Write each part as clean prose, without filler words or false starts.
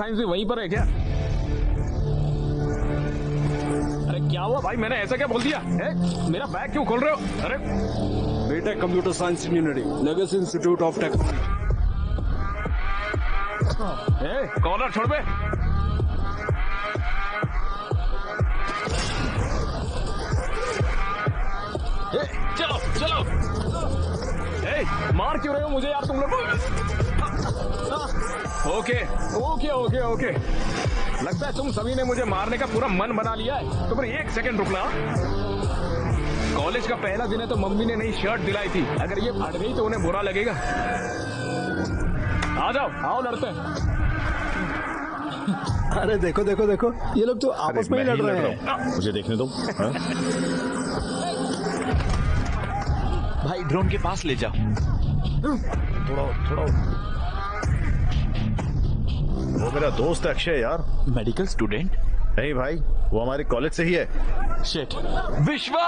Science भी वहीं पर है क्या? अरे क्या हुआ भाई, मैंने ऐसा क्या बोल दिया है? मेरा बैग क्यों खोल रहे हो? अरे BTech computer science engineering, legacy institute of technology. Collar छोड़ बे। चलो चलो। मार क्यों रहे हो मुझे यार तुम लोग? ओके ओके ओके ओके, लगता है तुम सभी ने मुझे मारने का पूरा मन बना लिया है। तो फिर एक सेकंड रुकना। कॉलेज का पहला दिन है तो मम्मी ने नई शर्ट दिलाई थी, अगर ये फट गई तो उन्हें बुरा लगेगा। आ जाओ, आओ लड़ते हैं। अरे देखो देखो देखो, ये लोग तो आपस में ही लड़ रहे हैं। मुझे देखने दो। हाँ? भाई ड्रोन के पास ले जाओ। थोड़ा थोड़ा। वो मेरा दोस्त है अक्षय यार। Medical student? नहीं भाई, वो हमारे कॉलेज से ही है। शिट। विश्वा!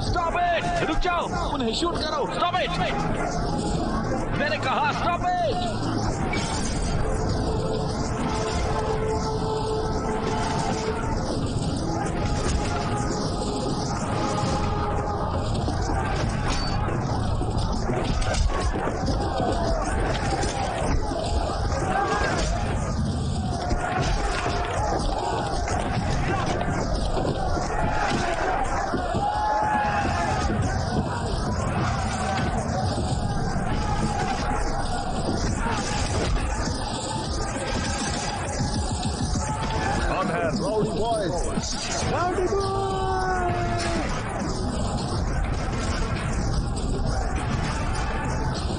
स्टॉप इट, रुक जाओ, उन्हें शूट करो। स्टॉप इट, मैंने कहा stop it. Rowdy boys. Rowdy boys.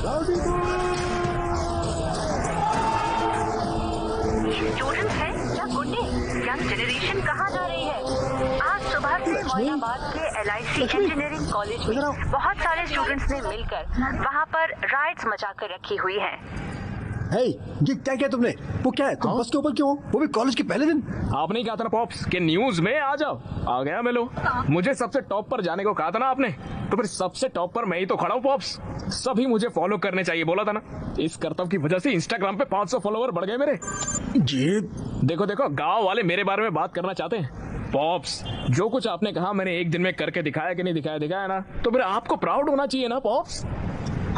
Rowdy boys. Student है या गुंडे? यंग जनरेशन कहाँ जा रही है? आज सुबह से मोइनाबाद के LIC इंजीनियरिंग कॉलेज में बहुत सारे स्टूडेंट्स ने मिलकर वहाँ पर राइड्स मचा कर रखी हुई हैं। Hey, ये क्या किया तुमने? वो क्या है? तुम बस के ऊपर क्यों हो? वो भी कॉलेज के पहले दिन? आपने ही कहा था ना पॉप्स कि न्यूज में आ जाओ। आ गया मैं लो। मुझे सबसे टॉप पर जाने को कहा था ना आपने, तो फिर सबसे टॉप पर मैं ही तो खड़ा हूँ पॉप्स। सभी मुझे फॉलो करने चाहिए बोला था ना। इस करतब की वजह से इंस्टाग्राम पे 500 फॉलोवर बढ़ गए मेरे। ये देखो देखो, गांव वाले मेरे बारे में बात करना चाहते हैं। पॉप्स, जो कुछ आपने कहा मैंने एक दिन में करके दिखाया कि नहीं दिखाया, दिखाया ना, तो फिर आपको प्राउड होना चाहिए ना पॉप्स।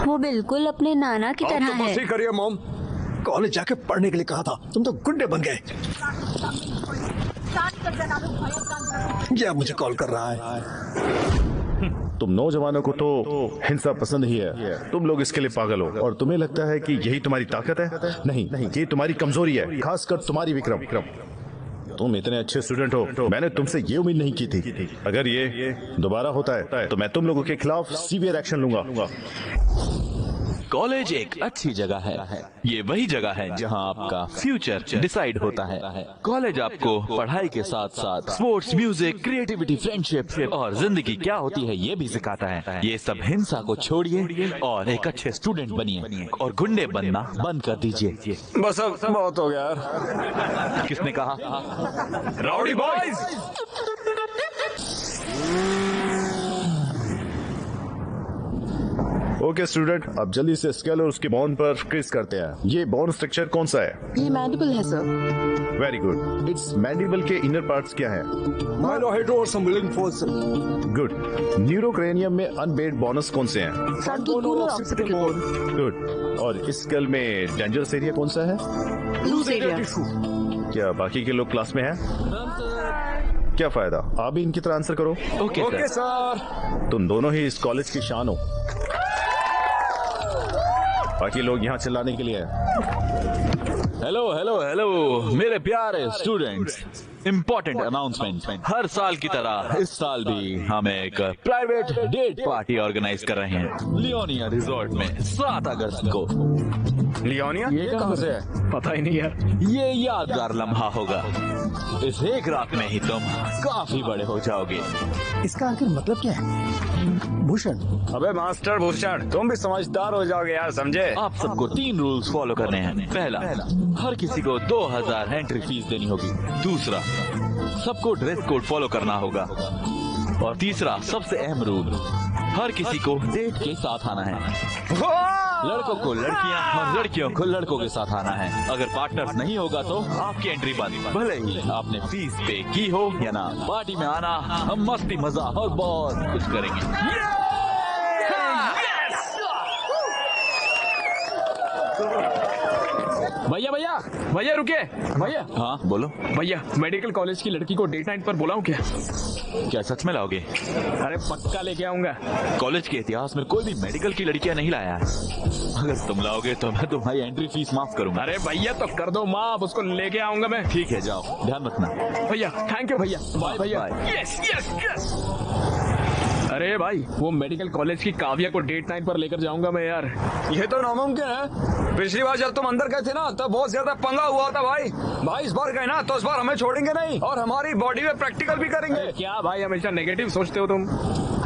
वो बिल्कुल अपने नाना की तरह तो बस है। ही करिए मॉम। कॉलेज जाके पढ़ने के लिए कहा था, तुम तो गुंडे बन गए। ये अब मुझे कॉल कर रहा है। तुम नौजवानों को तो हिंसा पसंद ही है। तुम लोग इसके लिए पागल हो और तुम्हें लगता है कि यही तुम्हारी ताकत है। नहीं, ये तुम्हारी कमजोरी है, खासकर तुम्हारी विक्रम। तुम इतने अच्छे स्टूडेंट हो, मैंने तुमसे ये उम्मीद नहीं की थी। अगर ये दोबारा होता है तो मैं तुम लोगों के खिलाफ सीवियर एक्शन लूंगा। कॉलेज एक अच्छी जगह है। ये वही जगह है जहां आपका फ्यूचर डिसाइड होता है। कॉलेज आपको पढ़ाई के साथ साथ स्पोर्ट्स, म्यूजिक, क्रिएटिविटी, फ्रेंडशिप और जिंदगी क्या होती है ये भी सिखाता है। ये सब हिंसा को छोड़िए और एक अच्छे स्टूडेंट बनिए और गुंडे बनना बंद कर दीजिए। बस अब बहुत हो गया यार। किसने कहा? Rowdy boys. ओके स्टूडेंट, अब जल्दी से स्केल और उसके बोन पर क्रिस करते हैं। ये बोन स्ट्रक्चर कौन सा है? ये मैंडिबल है sir. Very good. It's mandible के इनर पार्ट्स क्या है? माइलोहाइड्रो और सम्बलिंग फोर्स। गुड। न्यूरोक्रेनियम में अनबेड बोनस कौन से हैं? सबडोनल और ऑक्सीपिटल बोन। गुड। और इस स्केल में डेंजरस एरिया कौन सा है? Loose area. क्या बाकी के लोग क्लास में हैं? क्या फायदा, आप भी इनकी तरह आंसर करो। Okay sir. तुम दोनों ही इस कॉलेज की शान हो। बाकी लोग यहाँ चिल्लाने के लिए हैं। हेलो हेलो हेलो मेरे प्यारे स्टूडेंट्स, इम्पोर्टेंट अनाउंसमेंट। हर साल की तरह इस साल भी हम एक प्राइवेट डेट पार्टी ऑर्गेनाइज कर रहे हैं लियोनिया रिजॉर्ट में 7 अगस्त को। लियोनिया ये कहाँ से है? पता ही नहीं यार। ये यादगार लम्हा होगा। इस एक रात में ही तुम काफी बड़े हो जाओगे। इसका आखिर मतलब क्या है? भूषण। अबे मास्टर भूषण, तुम भी समझदार हो जाओगे यार, समझे? आप सबको 3 रूल्स फॉलो करने हैं। पहला, हर किसी को 2000 एंट्री फीस देनी होगी। दूसरा, सबको ड्रेस कोड फॉलो करना होगा। और तीसरा, सबसे अहम रूल, हर किसी को डेट के साथ आना है। लड़कों को लड़कियां और लड़कियों को लड़कों के साथ आना है। अगर पार्टनर्स नहीं होगा तो आपकी एंट्री बंद, भले ही आपने फीस पे की हो या ना। पार्टी में आना, हम मस्ती मजाक और बहुत कुछ करेंगे। भैया भैया भैया रुके भैया। हाँ बोलो। भैया, मेडिकल कॉलेज की लड़की को डेट नाइट पर बुलाऊं क्या? क्या सच में लाओगे? अरे पक्का लेके आऊंगा। कॉलेज के इतिहास में कोई भी मेडिकल की लड़कियां नहीं लाया है। अगर तुम लाओगे तो मैं तुम्हारी एंट्री फीस माफ करूंगा। अरे भैया तो कर दो माफ, उसको लेके आऊंगा मैं। ठीक है, जाओ, ध्यान रखना। भैया थैंक यू भैया। बाय भैया। Yes yes yes. अरे भाई, वो मेडिकल कॉलेज की काव्या को डेट नाइट पर लेकर जाऊंगा मैं यार। ये तो नामुमकिन है। पिछली बार जब तुम अंदर गए थे ना, तब बहुत ज्यादा पंगा हुआ था भाई। इस बार गए ना तो इस बार हमें छोड़ेंगे नहीं और हमारी बॉडी में प्रैक्टिकल भी करेंगे। क्या भाई, हमेशा नेगेटिव सोचते हो तुम।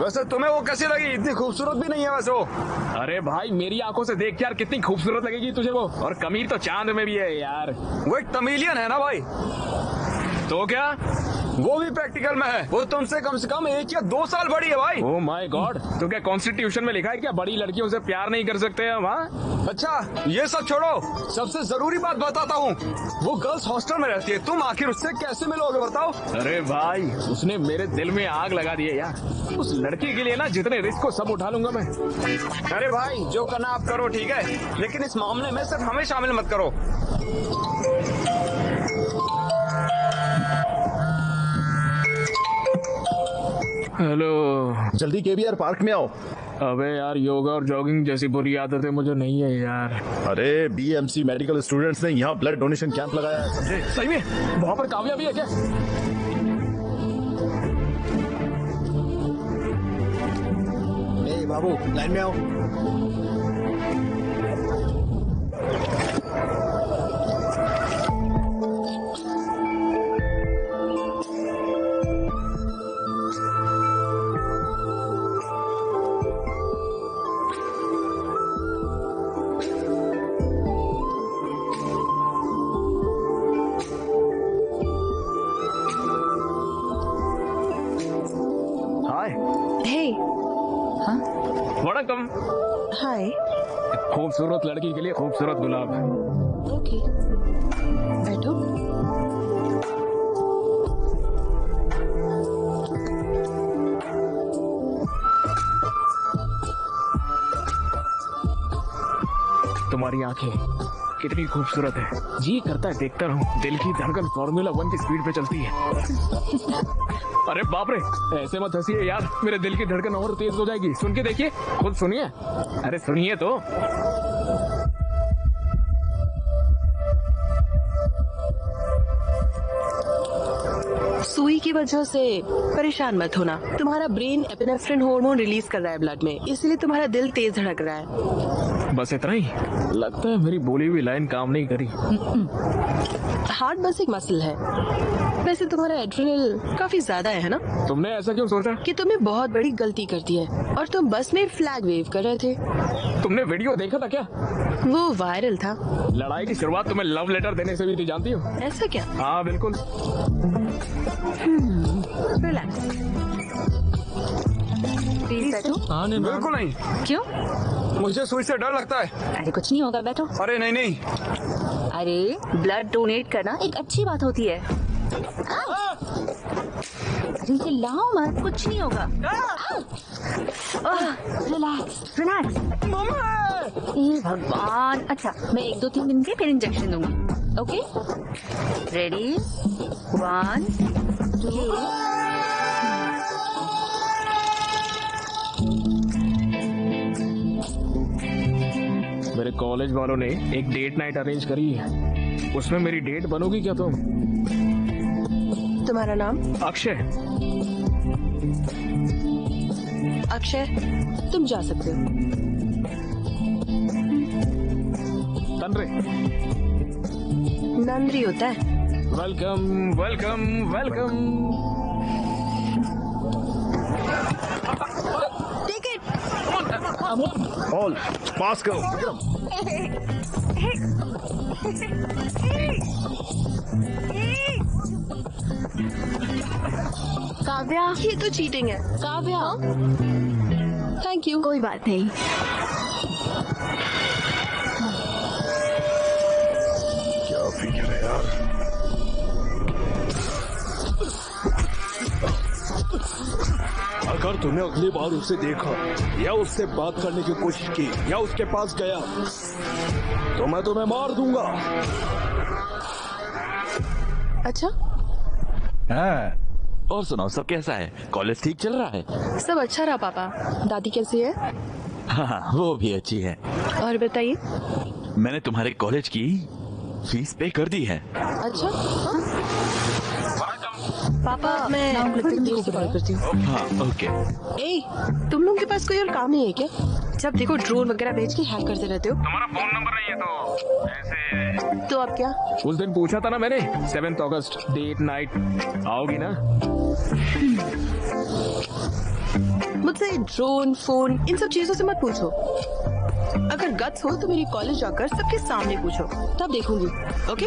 वैसे तुम्हें वो कैसी लगी? इतनी खूबसूरत भी नहीं है वैसे वो। अरे भाई, मेरी आंखों से देख यार, कितनी खूबसूरत लगेगी तुझे वो। और कमीर तो चांद में भी है यार। वो एक तमिलियन है ना भाई। तो क्या? वो भी प्रैक्टिकल में है। वो तुमसे कम से कम 1 या 2 साल बड़ी है भाई। ओह माय गॉड, तो क्या कॉन्स्टिट्यूशन में लिखा है क्या बड़ी लड़कियों से प्यार नहीं कर सकते हम? हाँ, अच्छा ये सब छोड़ो, सबसे जरूरी बात बताता हूँ। वो गर्ल्स हॉस्टल में रहती है, तुम आखिर उससे कैसे मिलोगे बताओ? अरे भाई, उसने मेरे दिल में आग लगा दी है यार। उस लड़की के लिए ना जितने रिस्क हो सब उठा लूंगा मैं। अरे भाई, जो करना आप करो, ठीक है, लेकिन इस मामले में सिर्फ हमें शामिल मत करो। हेलो। जल्दी केबीआर पार्क में आओ। अबे यार, योगा और जॉगिंग जैसी बुरी आदतें मुझे नहीं है यार। अरे बीएमसी मेडिकल स्टूडेंट्स ने यहाँ ब्लड डोनेशन कैंप लगाया है, समझे? सही में वहाँ पर काव्या भी है क्या? बाबू लाइन में आओ। हाय हे वणकम। हाय। खूबसूरत लड़की के लिए खूबसूरत गुलाब। ओके बैठो। तुम्हारी आंखें कितनी खूबसूरत है, जी करता है देखता रहूं। दिल की धड़कन फॉर्मूला 1 की स्पीड पे चलती है। अरे बाप रे, ऐसे मत हंसिए यार, मेरे दिल की धड़कन और तेज हो जाएगी। सुन के देखिए, खुद सुनिए। अरे सुनिए तो। सुई की वजह से परेशान मत होना। तुम्हारा ब्रेन एपिनेफ्रिन हार्मोन रिलीज कर रहा है ब्लड में, इसलिए तुम्हारा दिल तेज धड़क रहा है। बस इतना ही? लगता है मेरी बोली हुई लाइन काम नहीं करी। हार्ट बस एक मसल है। वैसे तुम्हारा एड्रेनल काफी ज्यादा है ना? तुमने ऐसा क्यों सोचा? कि तुमने बहुत बड़ी गलती कर दी है और तुम बस में फ्लैग वेव कर रहे थे। तुमने वीडियो देखा था क्या? वो वायरल था। लड़ाई की शुरुआत तुम्हें लव लेटर देने से भी थी, जानती हो? ऐसा क्या? हाँ बिल्कुल। रिलैक्स। बिल्कुल नहीं। क्यों? मुझे सुई से डर लगता है। अरे कुछ नहीं होगा, बैठो। अरे नहीं नहीं। अरे ब्लड डोनेट करना एक अच्छी बात होती है। अरे चिल्लाओ मत, कुछ नहीं होगा। Relax relax. हे भगवान। अच्छा, मैं 1-2-3 दिन के फिर इंजेक्शन दूंगी। Okay, ready? 1 2। मेरे कॉलेज वालों ने एक डेट नाइट अरेंज करी है, उसमें मेरी डेट बनोगी क्या तुम? तुम्हारा नाम? अक्षय। अक्षय, तुम जा सकते हो। तनरे। नंदरी होता है। Welcome welcome welcome. Take it. All pass करो। काव्या, ये तो चीटिंग है। काव्या। Thank you. कोई बात नहीं। क्या फिक्र है यार। अगर तुमने अगली बार उसे देखा या उससे बात करने की कोशिश की या उसके पास गया तो मैं तुम्हें मार दूंगा। अच्छा, और सुनाओ, सब कैसा है? कॉलेज ठीक चल रहा है? सब अच्छा रहा पापा। दादी कैसी है? हाँ, वो भी अच्छी है। और बताइए। मैंने तुम्हारे कॉलेज की फीस पे कर दी है। अच्छा पापा, मैं थोड़ी देर से कॉल करती हूँ। हाँ ओके। ए, तुम लोगों के पास कोई और काम नहीं है क्या? जब देखो ड्रोन वगैरह भेज के हैक करते रहते हो। तुम्हारा फोन नंबर नहीं है तो ऐसे? तो अब क्या? उस दिन पूछा था ना मैंने, 7 अगस्त डेट नाइट, आओगी ना? मुझसे ड्रोन, फोन, इन सब चीजों से मत पूछो। अगर गट्स हो तो मेरी कॉलेज जाकर सबके सामने पूछो, तब देखूंगी। Okay?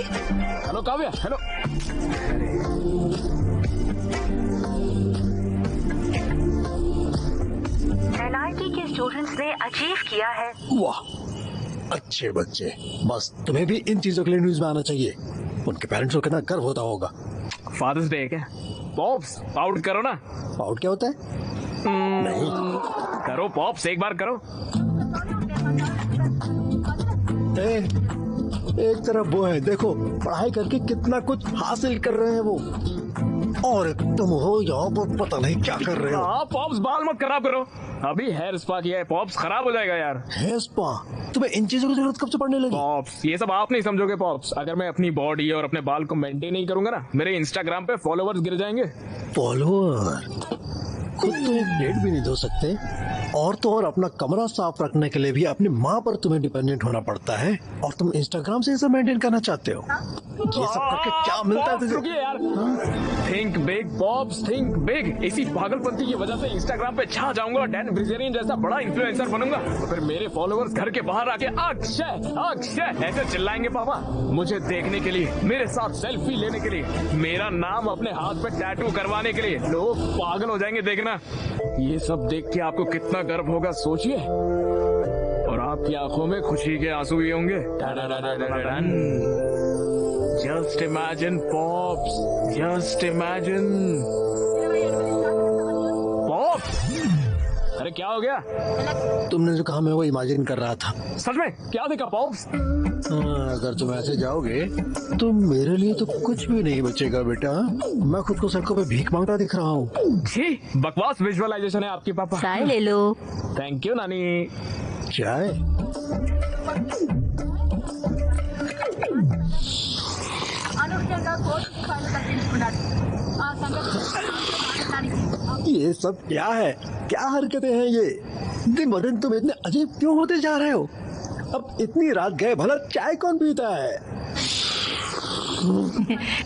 Hello Kavya. Hello. NIT के स्टूडेंट्स ने अचीव किया है। वाह, अच्छे बच्चे। बस तुम्हें भी इन चीजों के लिए न्यूज में आना चाहिए। उनके पेरेंट्स को कितना गर्व होता होगा। फादर्स डे है क्या? पॉप्स आउट करो ना। आउट क्या होता है? नहीं करो पॉप्स, एक बार करो। एक तरफ वो है, देखो पढ़ाई करके कितना कुछ हासिल कर रहे हैं वो, और तुम हो यहाँ पर पता नहीं क्या कर रहे हो। हाँ पॉप्स, बाल मत खराब करो। अभी हेयर स्पा किया है, पॉप्स खराब हो जाएगा यार। Hair spa? तुम्हें इन चीजों की जरूरत कब से पड़ने लगी? पॉप्स, ये सब आप नहीं समझोगे पॉप्स। अगर मैं अपनी बॉडी और अपने बाल को मेंटेन नहीं करूंगा ना, मेरे इंस्टाग्राम पे फॉलोवर्स गिर जाएंगे। फॉलोअर? खुद तो एक प्लेट भी नहीं धो सकते, और तो और अपना कमरा साफ रखने के लिए भी अपनी माँ पर तुम्हें डिपेंडेंट होना पड़ता है, और तुम इंस्टाग्राम से इसे मेंटेन करना चाहते हो। ये सब करके क्या मिलता है तुझे? रुकिए यार, think big bobs, think big. इसी पागलपंती की वजह से इंस्टाग्राम पे छा जाऊंगा, डैन ब्रिजेरियन जैसा बड़ा इन्फ्लुएंसर बनूंगा, तो फिर मेरे फॉलोअर्स घर के बाहर आके अक्षय अक्षय ऐसे चिल्लाएंगे पापा, मुझे देखने के लिए, मेरे साथ सेल्फी लेने के लिए, मेरा नाम अपने हाथ पे टैटू करवाने के लिए। लोग पागल हो जाएंगे देखना। ये सब देख के आपको कितना गर्व होगा सोचिए, और आपकी आंखों में खुशी के आंसू भी होंगे। Just imagine pops, just imagine pops. अरे क्या हो गया? तुमने जो कहा मैं वो इमेजिन कर रहा था। सच में क्या देखा पॉप्स? अगर तुम ऐसे जाओगे तो मेरे लिए तो कुछ भी नहीं बचेगा बेटा। मैं खुद को सड़कों पे भीख मांगता दिख रहा हूँ। जी बकवास विजुअलाइजेशन है आपकी पापा। चाय ले लो। थैंक यू नानी। चाय? ये सब क्या है? क्या हरकतें हैं ये? दिन ब दिन तुम इतने अजीब क्यों होते जा रहे हो? अब इतनी रात गए भला चाय कौन पीता है?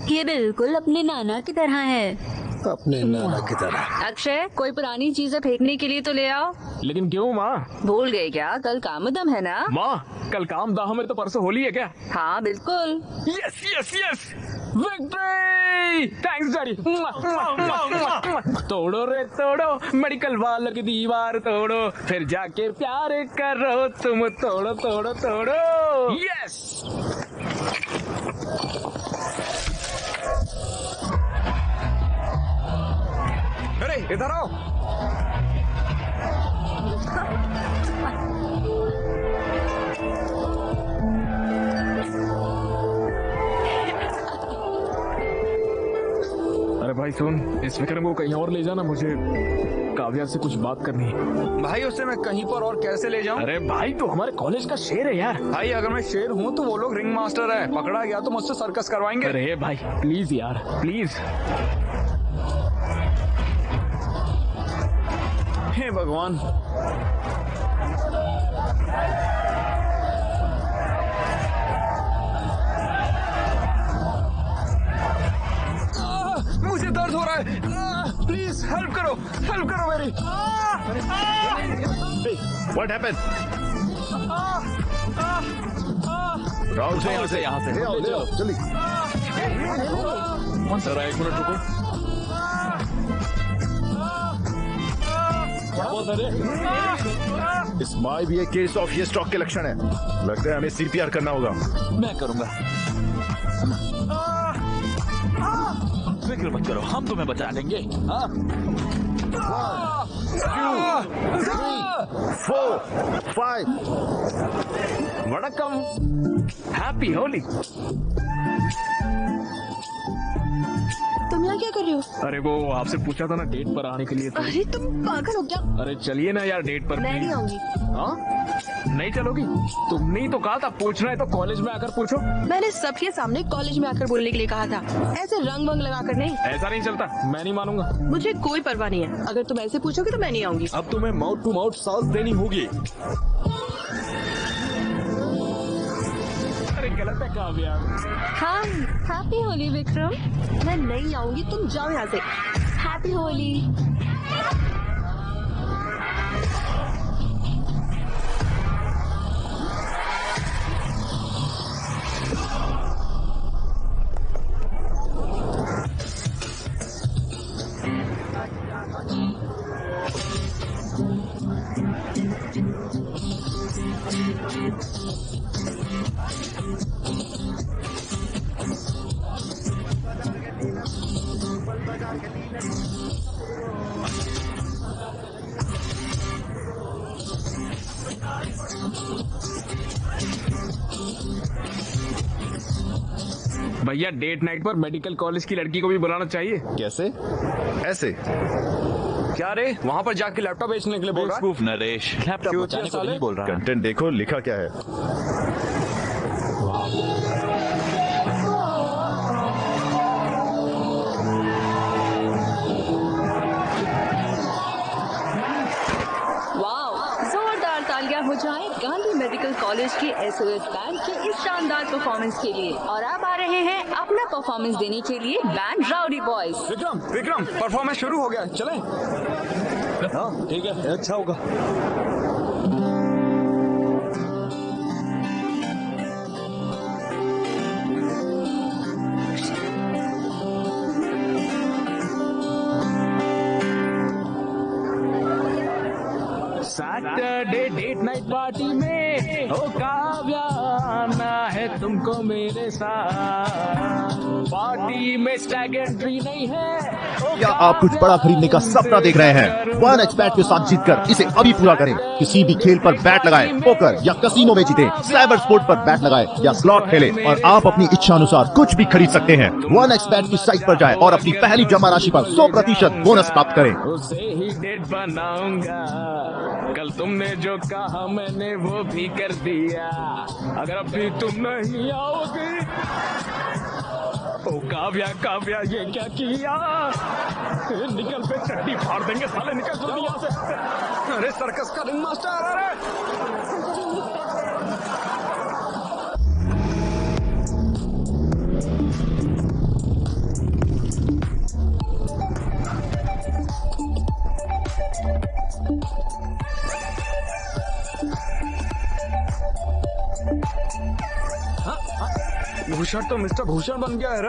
ये बिल्कुल अपने नाना की तरह है। अपने नाना की तरह। अक्षय, कोई पुरानी चीजें फेंकने के लिए तो ले आओ। लेकिन क्यों माँ? भूल गए क्या? कल कामदम है ना? माँ कल काम दाह में तो परसों होली है क्या? हाँ बिल्कुल। Yes yes yes, victory! Thanks daddy. तोड़ो रे तोड़ो, मेडिकल वालों की दीवार तोड़ो, फिर जाके प्यार करो तुम, तोड़ो तोड़ो तोड़ो। यस। अरे इधर आओ। अरे भाई सुन, इस विक्रम को कहीं और ले जाना, मुझे काव्या से कुछ बात करनी है। भाई उसे मैं कहीं पर और कैसे ले जाऊं? अरे भाई तो हमारे कॉलेज का शेर है यार। भाई अगर मैं शेर हूँ तो वो लोग रिंग मास्टर है, पकड़ा गया तो मुझसे सर्कस करवाएंगे। अरे भाई प्लीज यार प्लीज। हे भगवान। मुझे दर्द हो रहा है, प्लीज हेल्प करो मेरी। What happened? राहुल से यहाँ से ले आओ जल्दी। जरा एक मिनट रुको। इस माई भी एक केस ऑफ ये स्ट्रोक के लक्षण है। लगता है हमें सीपीआर करना होगा। मैं करूंगा। फिक्र मत करो, हम तुम्हें बचा लेंगे। हाँ? 1, 2, 3, 4, 5। वणक्कम, हैप्पी होली। तुम यहाँ क्या कर रहे हो? अरे वो आपसे पूछा था ना डेट पर आने के लिए तो। अरे तुम पागल हो क्या? अरे चलिए ना यार डेट पर। मैं नहीं आऊंगी। हाँ नहीं चलोगी? तुमने ही तो कहा था पूछना है तो कॉलेज में आकर पूछो। मैंने सबके सामने कॉलेज में आकर बोलने के लिए कहा था, ऐसे रंग वंग लगा कर नहीं। ऐसा नहीं चलता, मैं नहीं मानूंगा। मुझे कोई परवाह नहीं है, अगर तुम ऐसे पूछोगे तो मैं नहीं आऊंगी। अब तुम्हें माउथ टू माउथ साउथ देनी होगी। अरे गलत है काव्या। हाँ, हैप्पी होली विक्रम। मैं नहीं आऊंगी, तुम जाओ यहाँ से। हैप्पी होली। भैया डेट नाइट पर मेडिकल कॉलेज की लड़की को भी बुलाना चाहिए। कैसे? ऐसे? क्या रे, वहाँ पर जाके लैपटॉप बेचने के लिए बोल रहा है? बेवकूफ नरेश, लैपटॉप क्यों बचाने को साले? नहीं बोल रहा। कंटेंट देखो लिखा क्या है। वाह, एसओएस बैंड के इस शानदार परफॉर्मेंस के लिए। और अब आ रहे हैं अपना परफॉर्मेंस देने के लिए band rowdy boys. Vikram performance शुरू हो गया, चलें? हाँ ठीक है, अच्छा होगा। सैटरडे डेट नाइट पार्टी में ओ काव्या आना है तुमको मेरे साथ। पार्टी में स्टैग एंट्री नहीं है। क्या आप कुछ बड़ा खरीदने का सपना देख रहे हैं? 1xBet के साथ जीतकर इसे अभी पूरा करें। किसी भी खेल पर बैट लगाएं, पोकर या कसिनो में जीतें, साइबर स्पोर्ट पर बैट लगाएं या स्लॉट खेलें और आप अपनी इच्छा अनुसार कुछ भी खरीद सकते हैं। 1xBet की साइट पर जाएं और अपनी पहली जमा राशि पर 100% बोनस प्राप्त करें। उसे ही डेट बनाऊंगा। कल तुमने जो कहा मैंने वो भी कर दिया। अगर अभी तुम नहीं आओगे ओ काव्या काव्या ये क्या किया? निकल पे चट्टी फाड़ देंगे साले, निकल जल्दी यहाँ से। अरे सर्कस का रिंग मास्टर, अरे भूषण तो मिस्टर भूषण बन गया है रे।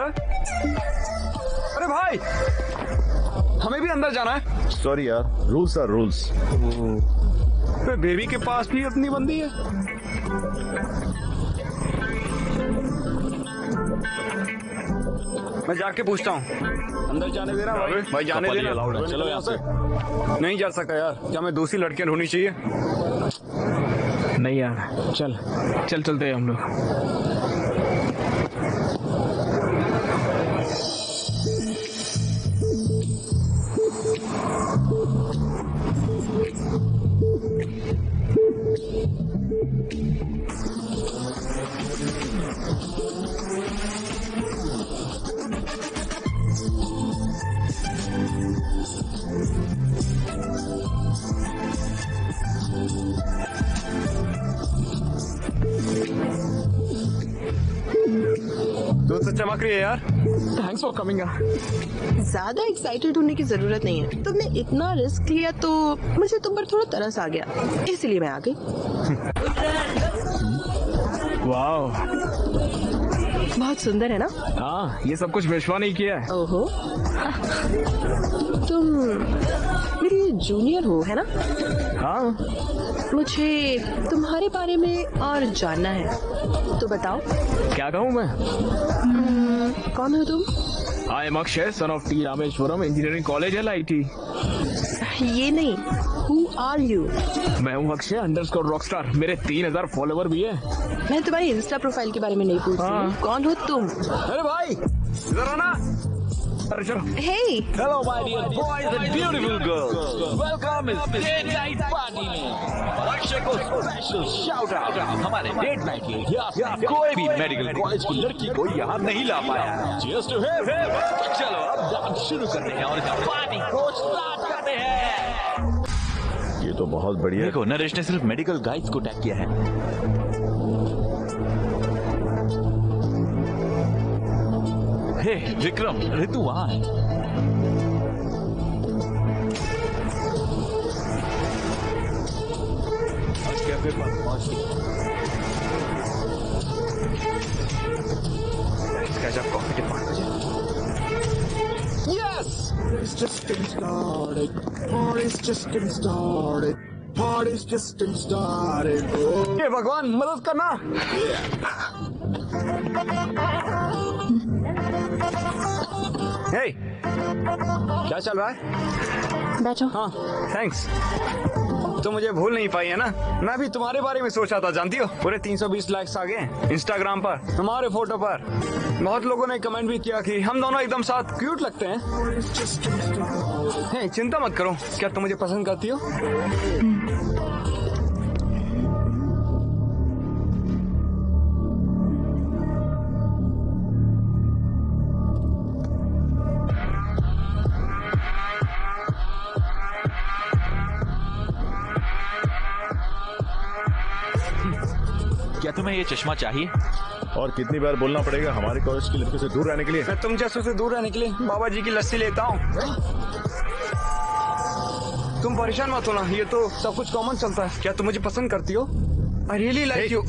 अरे भाई हमें भी अंदर जाना है। सॉरी यार, रूल्स आर रूल्स। बेबी के पास भी अपनी बंदी है। मैं जाके पूछता हूँ। अंदर जाने देना भाई, भाई जाने देना। चलो यहाँ से। नहीं जा सकता यार, क्या मैं दूसरी लड़कियां ढूंढनी चाहिए? नहीं यार, चल चलते हैं हम लोग। तो चमक रही है यार। Thanks for coming. ज्यादा एक्साइटेड होने की जरूरत नहीं है। तुमने इतना रिस्क लिया तो मुझे तुम पर थोड़ा तरस आ गया, इसलिए मैं आ गई। वाह, बहुत सुंदर है ना? हाँ ये सब कुछ विश्वा नहीं किया है। ओहो, तुम मेरी जूनियर हो है ना? हाँ मुझे तुम्हारे बारे में और जानना है, तो बताओ। क्या कहूँ मैं? कौन हो तुम? I am Akshay, son of T Rameswaram engineering college LIT। ये नहीं, हु आर यू? मैं हूँ अक्षय अंडरस्कोर रॉकस्टार। मेरे 3000 फॉलोवर भी है। मैं तुम्हारी इंस्टा प्रोफाइल के बारे में नहीं पूछ रही हूँ। कौन हो तुम? अरे भाई जरा ना। अरे चलो। Hey, hello my dear boys and beautiful girls, welcome इस डेट नाइट पार्टी में। अक्षय को स्पेशल शाउट आउट हमारे डेट नाइट के लिए। कोई भी मेडिकल कॉलेज की लड़की को यहाँ नहीं ला पाया। Cheers to him. चलो अब डांस शुरू करते हैं और इस पार्टी को स्टार्ट करते हैं। ये तो बहुत बढ़िया है। देखो नरेश ने सिर्फ मेडिकल गाइड्स को टैग किया है। हे विक्रम, ऋतु वहां है। कैफे पर पहुंच गई। गजब कॉफी के 5 बजे। Yes! It's just getting started. Party's just getting started. Party's just getting started. Oh. ये भगवान मदद करना। हे, क्या चल रहा है? बैठो। हाँ थैंक्स। तो मुझे भूल नहीं पाई है ना? मैं भी तुम्हारे बारे में सोचा था, जानती हो? पूरे 320 लाइक्स आ गए इंस्टाग्राम पर तुम्हारे फोटो पर। बहुत लोगों ने कमेंट भी किया कि हम दोनों एकदम साथ क्यूट लगते हैं। हे, चिंता मत करो। क्या तुम मुझे पसंद करती हो? क्या तुम तुम्हें ये चश्मा चाहिए? और कितनी बार बोलना पड़ेगा हमारे कॉलेज की लड़कियों से दूर रहने के लिए? मैं तुम जैसों से दूर रहने के लिए बाबा जी की लस्सी लेता हूँ। तुम परेशान मत होना, ये तो सब कुछ कॉमन चलता है। क्या तुम मुझे पसंद करती हो? I really like you.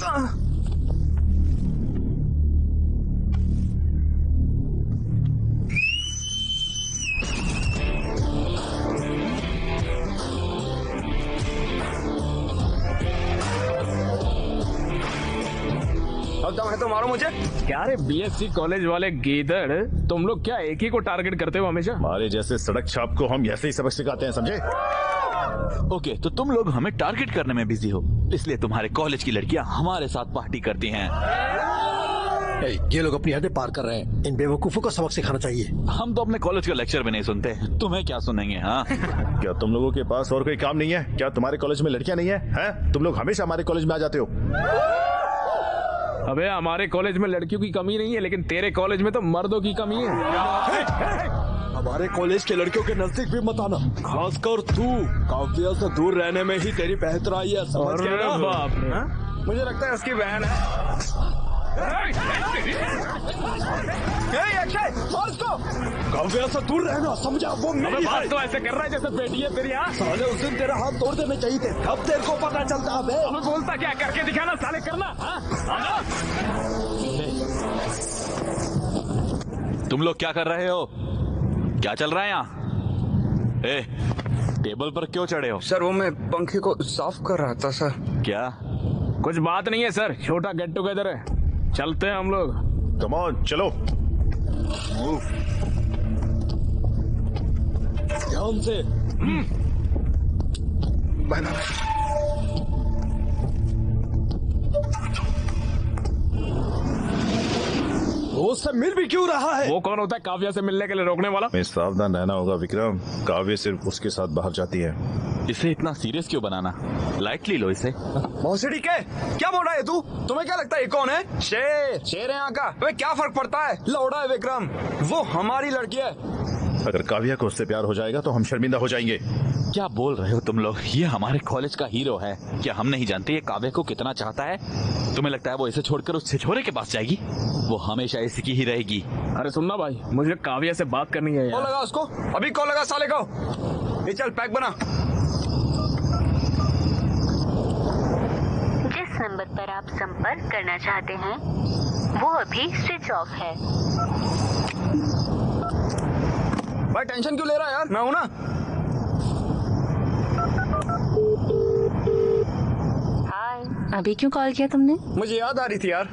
अब दम है तो मारो मुझे। क्या रे बीएससी कॉलेज वाले गीदड़, तुम लोग क्या एक ही को टारगेट करते हो हमेशा? हमारे जैसे सड़क छाप को हम ऐसे ही सबक सिखाते हैं, समझे? ओके, तो तुम लोग हमें टारगेट करने में बिजी हो, इसलिए तुम्हारे कॉलेज की लड़कियां हमारे साथ पार्टी करती हैं। ये लोग अपनी हदें पार कर रहे हैं, इन बेवकूफों को सबक सिखाना चाहिए। हम तो अपने कॉलेज का लेक्चर भी नहीं सुनते, तुम्हें क्या सुनेंगे? हाँ क्या तुम लोगों के पास और कोई काम नहीं है? क्या तुम्हारे कॉलेज में लड़कियां नहीं है? हैं? तुम लोग हमेशा हमारे कॉलेज में आ जाते हो। अबे हमारे कॉलेज में लड़कियों की कमी नहीं है, लेकिन तेरे कॉलेज में तो मर्दों की कमी है। हमारे कॉलेज के लड़कियों के नजदीक भी मत आना, खासकर तू। काव्या से दूर रहने में ही तेरी बेहतराई है, समझ गया ना? बाप रे। हाँ? मुझे लगता है उसकी बहन है। अक्षय, मार उसको। काव्या से दूर रहना, समझा? वो मेरी बात है। तो ऐसे कर रहा है जैसे बेटी है तेरी। हाँ साले उस दिन तेरा हाथ तोड़ देने चाहिए थे, अब तेरे को पता चलता है। हमें बोलता क्या, करके दिखाना साले, करना। हाँ? तुम लोग क्या कर रहे हो? क्या चल रहा है यहाँ? ए, टेबल पर क्यों चढ़े हो? सर वो मैं पंखे को साफ कर रहा था सर। क्या? कुछ बात नहीं है सर, छोटा गेट टुगेदर है, चलते हैं हम लोग। कम ऑन, चलो। ध्यान से। वो उससे मिल भी क्यों रहा है? वो कौन होता है काव्या से मिलने के लिए रोकने वाला? हमें सावधान रहना होगा विक्रम, काव्य सिर्फ उसके साथ बाहर जाती है। इसे इतना सीरियस क्यों बनाना? लाइटली लो इसे। भोसड़ी के क्या बोल रहा है तू? तुम्हें क्या लगता है ये कौन है? शेर है यहाँ का। तुम्हें क्या फर्क पड़ता है? लौड़ा है विक्रम, वो हमारी लड़की है। अगर काव्या को उससे प्यार हो जाएगा तो हम शर्मिंदा हो जाएंगे। क्या बोल रहे हो तुम लोग? ये हमारे कॉलेज का हीरो है, क्या हम नहीं जानते ये काव्या को कितना चाहता है? तुम्हें लगता है वो इसे छोड़कर उस छिछोरे के पास जाएगी? वो हमेशा इसी की ही रहेगी। अरे सुनना भाई, मुझे काव्या से बात करनी है कॉल यार। लगा उसको, अभी कॉल लगा साले को। ये चल पैक बना। जिस नंबर पर आप संपर्क करना चाहते हैं वो अभी स्विच ऑफ है। भाई टेंशन क्यों ले रहा है यार, मैं हूं ना। हाय, अभी क्यों कॉल किया तुमने? मुझे याद आ रही थी यार।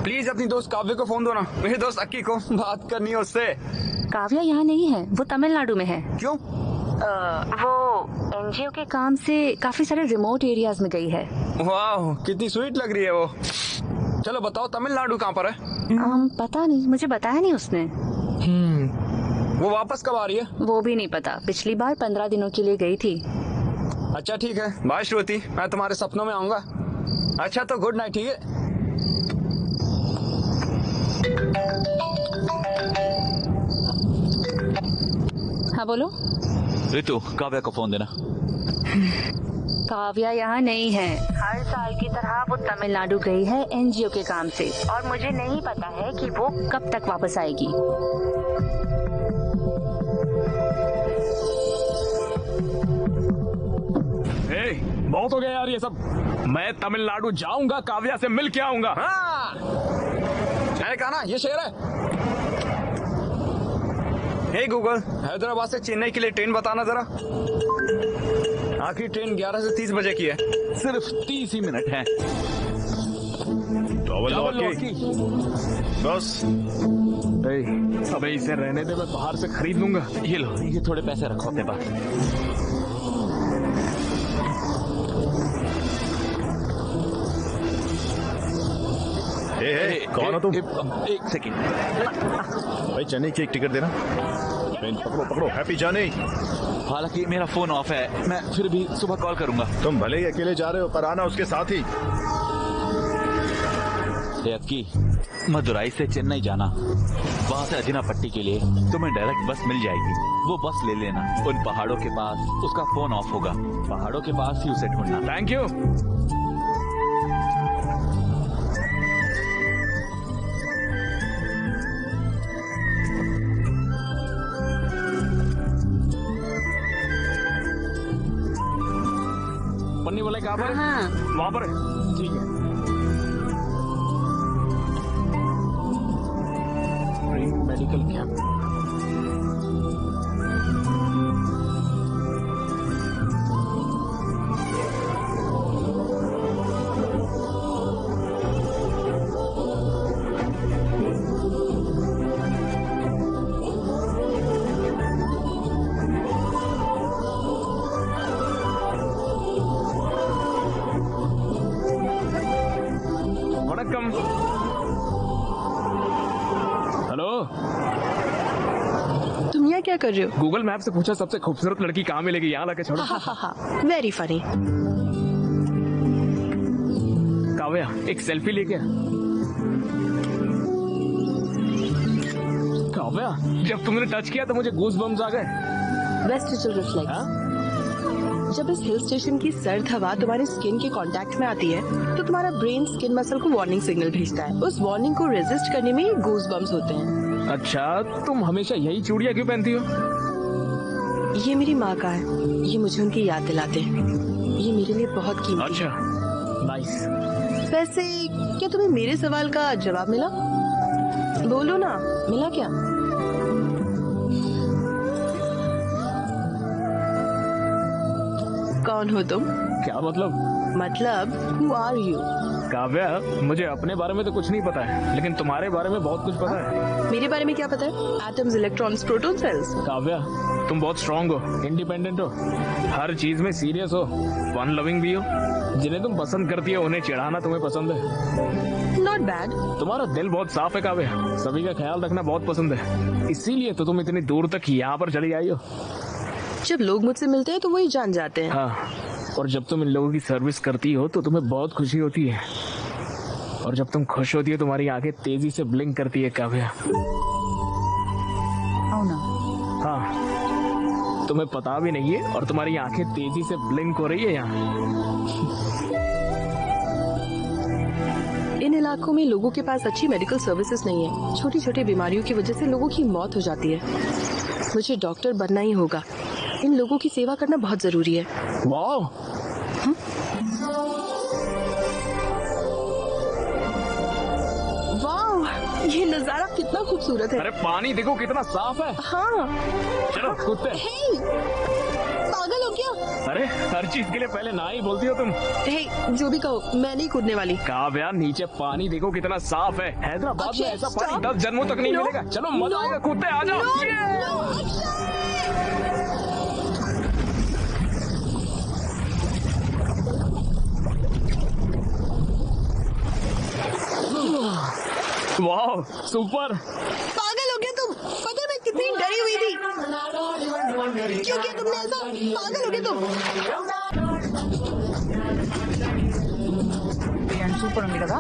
प्लीज अपनी दोस्त काव्य को फोन दो ना, मेरे दोस्त अक्की को बात करनी है उससे। काव्या यहाँ नहीं है, वो तमिलनाडु में है। क्यों? वो एनजीओ के काम से काफी सारे रिमोट एरियाज में गई है। वाह कितनी स्वीट लग रही है वो। चलो बताओ तमिलनाडु कहाँ पर है? पता नहीं, मुझे बताया नहीं उसने। वो वापस कब आ रही है? वो भी नहीं पता, पिछली बार 15 दिनों के लिए गई थी। अच्छा ठीक है, बाय श्रुति, मैं तुम्हारे सपनों में आऊंगा। अच्छा तो गुड नाइट, ठीक है? हाँ बोलो। ऋतु, काव्या को फोन देना। काव्या यहाँ नहीं है। हर साल की तरह वो तमिलनाडु गई है एनजीओ के काम से, और मुझे नहीं पता है कि वो कब तक वापस आएगी। बहुत हो गया यार ये सब। मैं तमिलनाडु जाऊंगा, काव्या से मिल के आऊंगा। हाँ मैंने कहा ना ये शेर है। हे गूगल, हैदराबाद से चेन्नई के लिए ट्रेन बताना जरा। आखिरी ट्रेन 11 से 30 बजे की है। सिर्फ 30 ही मिनट है। डबल लॉकी बस। अबे इसे रहने दे, मैं बाहर से खरीद लूंगा। ये लो, ये थोड़े पैसे रखो अपने पास। कौन हो तुम? एक सेकंड भाई, चेन्नई की एक टिकट देना। पकड़ो पकड़ो, हैप्पी जर्नी। हालांकि मेरा फोन ऑफ है, मैं फिर भी सुबह कॉल करूंगा। तुम भले ही अकेले जा रहे हो, पर आना उसके साथ ही। की मदुराई से चेन्नई जाना, वहाँ से अजिनापट्टी के लिए तुम्हें डायरेक्ट बस मिल जाएगी। वो बस ले लेना, उन पहाड़ों के पास उसका फोन ऑफ होगा, पहाड़ों के पास ही उसे ढूंढना। Thank you. कहाँ पर है? हाँ। वहाँ पर है, ठीक है। Medical camp. वणक्कम। हेलो, तुम यहाँ क्या कर रहे हो? गूगल मैप से पूछा सबसे खूबसूरत लड़की कहाँ मिलेगी, यहाँ लाके छोड़ो। Very funny. काव्या, एक सेल्फी लेके आ। काव्या, जब तुमने टच किया तो मुझे गूज बम्स आ गए। Vestigial reflex. जब इस हिल स्टेशन की सर्द हवा तुम्हारी स्किन के कांटेक्ट में आती है तो तुम्हारा ब्रेन स्किन मसल को वार्निंग सिग्नल भेजता है। उस वार्निंग को रेजिस्ट करने में गूज बम्स होते हैं। अच्छा, तुम हमेशा यही चूड़ियाँ क्यों पहनती हो? ये मेरी माँ का है, ये मुझे उनकी याद दिलाते हैं। ये मेरे लिए बहुत कीमती है। अच्छा, नाइस। वैसे क्या तुम्हें मेरे सवाल का जवाब मिला? बोलो ना, मिला क्या? कौन हो तुम? क्या मतलब? मतलब हु आर यू? काव्या, मुझे अपने बारे में तो कुछ नहीं पता है, लेकिन तुम्हारे बारे में बहुत कुछ पता है। मेरे बारे में क्या पता है? Atoms, electrons, proton, cells. Kavya, तुम बहुत स्ट्रांग हो, इंडिपेंडेंट हो, हर चीज में सीरियस हो, फन लविंग भी हो। जिन्हें तुम पसंद करती हो उन्हें चिढ़ाना तुम्हें पसंद है। Not bad. तुम्हारा दिल बहुत साफ है काव्या, सभी का ख्याल रखना बहुत पसंद है, इसीलिए तो तुम इतनी दूर तक यहाँ पर चली आई हो। जब लोग मुझसे मिलते हैं तो वही जान जाते हैं। हाँ, और जब तुम इन लोगों की सर्विस करती हो तो तुम्हें बहुत खुशी होती है, और जब तुम खुश होती हो तुम्हारी आंखें तेजी से ब्लिंक करती है काव्या। हाँ, तुम्हें पता भी नहीं है और तुम्हारी आंखें तेजी से ब्लिंक हो रही है यहाँ। इन इलाकों में लोगों के पास अच्छी मेडिकल सर्विसेज नहीं है। छोटी छोटी बीमारियों की वजह से लोगों की मौत हो जाती है। मुझे डॉक्टर बनना ही होगा। इन लोगों की सेवा करना बहुत जरूरी है। वाह, वाह, ये नजारा कितना खूबसूरत है। अरे पानी देखो कितना साफ है। हाँ। चलो कूदते। हे, पागल हो क्या? अरे हर चीज के लिए पहले ना ही बोलती हो तुम। हे, जो भी कहो, मैं नहीं कूदने वाली। काव्या, नीचे पानी देखो कितना साफ है। हैदराबाद में ऐसा पानी stop. 10 जन्मों तक नहीं No. मिलेगा। चलो मजा No. आएगा, कूदते आ जाओ। वाह, सुपर। पागल हो गया तुम? पता है मैं कितनी डरी हुई थी। क्यों किया तुमने ऐसा? पागल हो गए तुम? బిర్యానీ సూపర్ ఉంది కదా?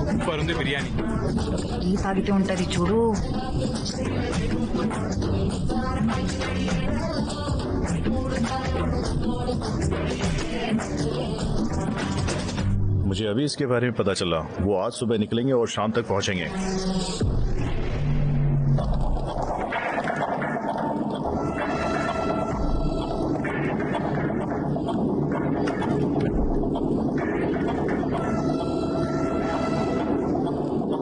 సూపర్ ఉంది బిర్యానీ. ఈ తాగితే ఉంటది చూడు. मुझे अभी इसके बारे में पता चला। वो आज सुबह निकलेंगे और शाम तक पहुंचेंगे।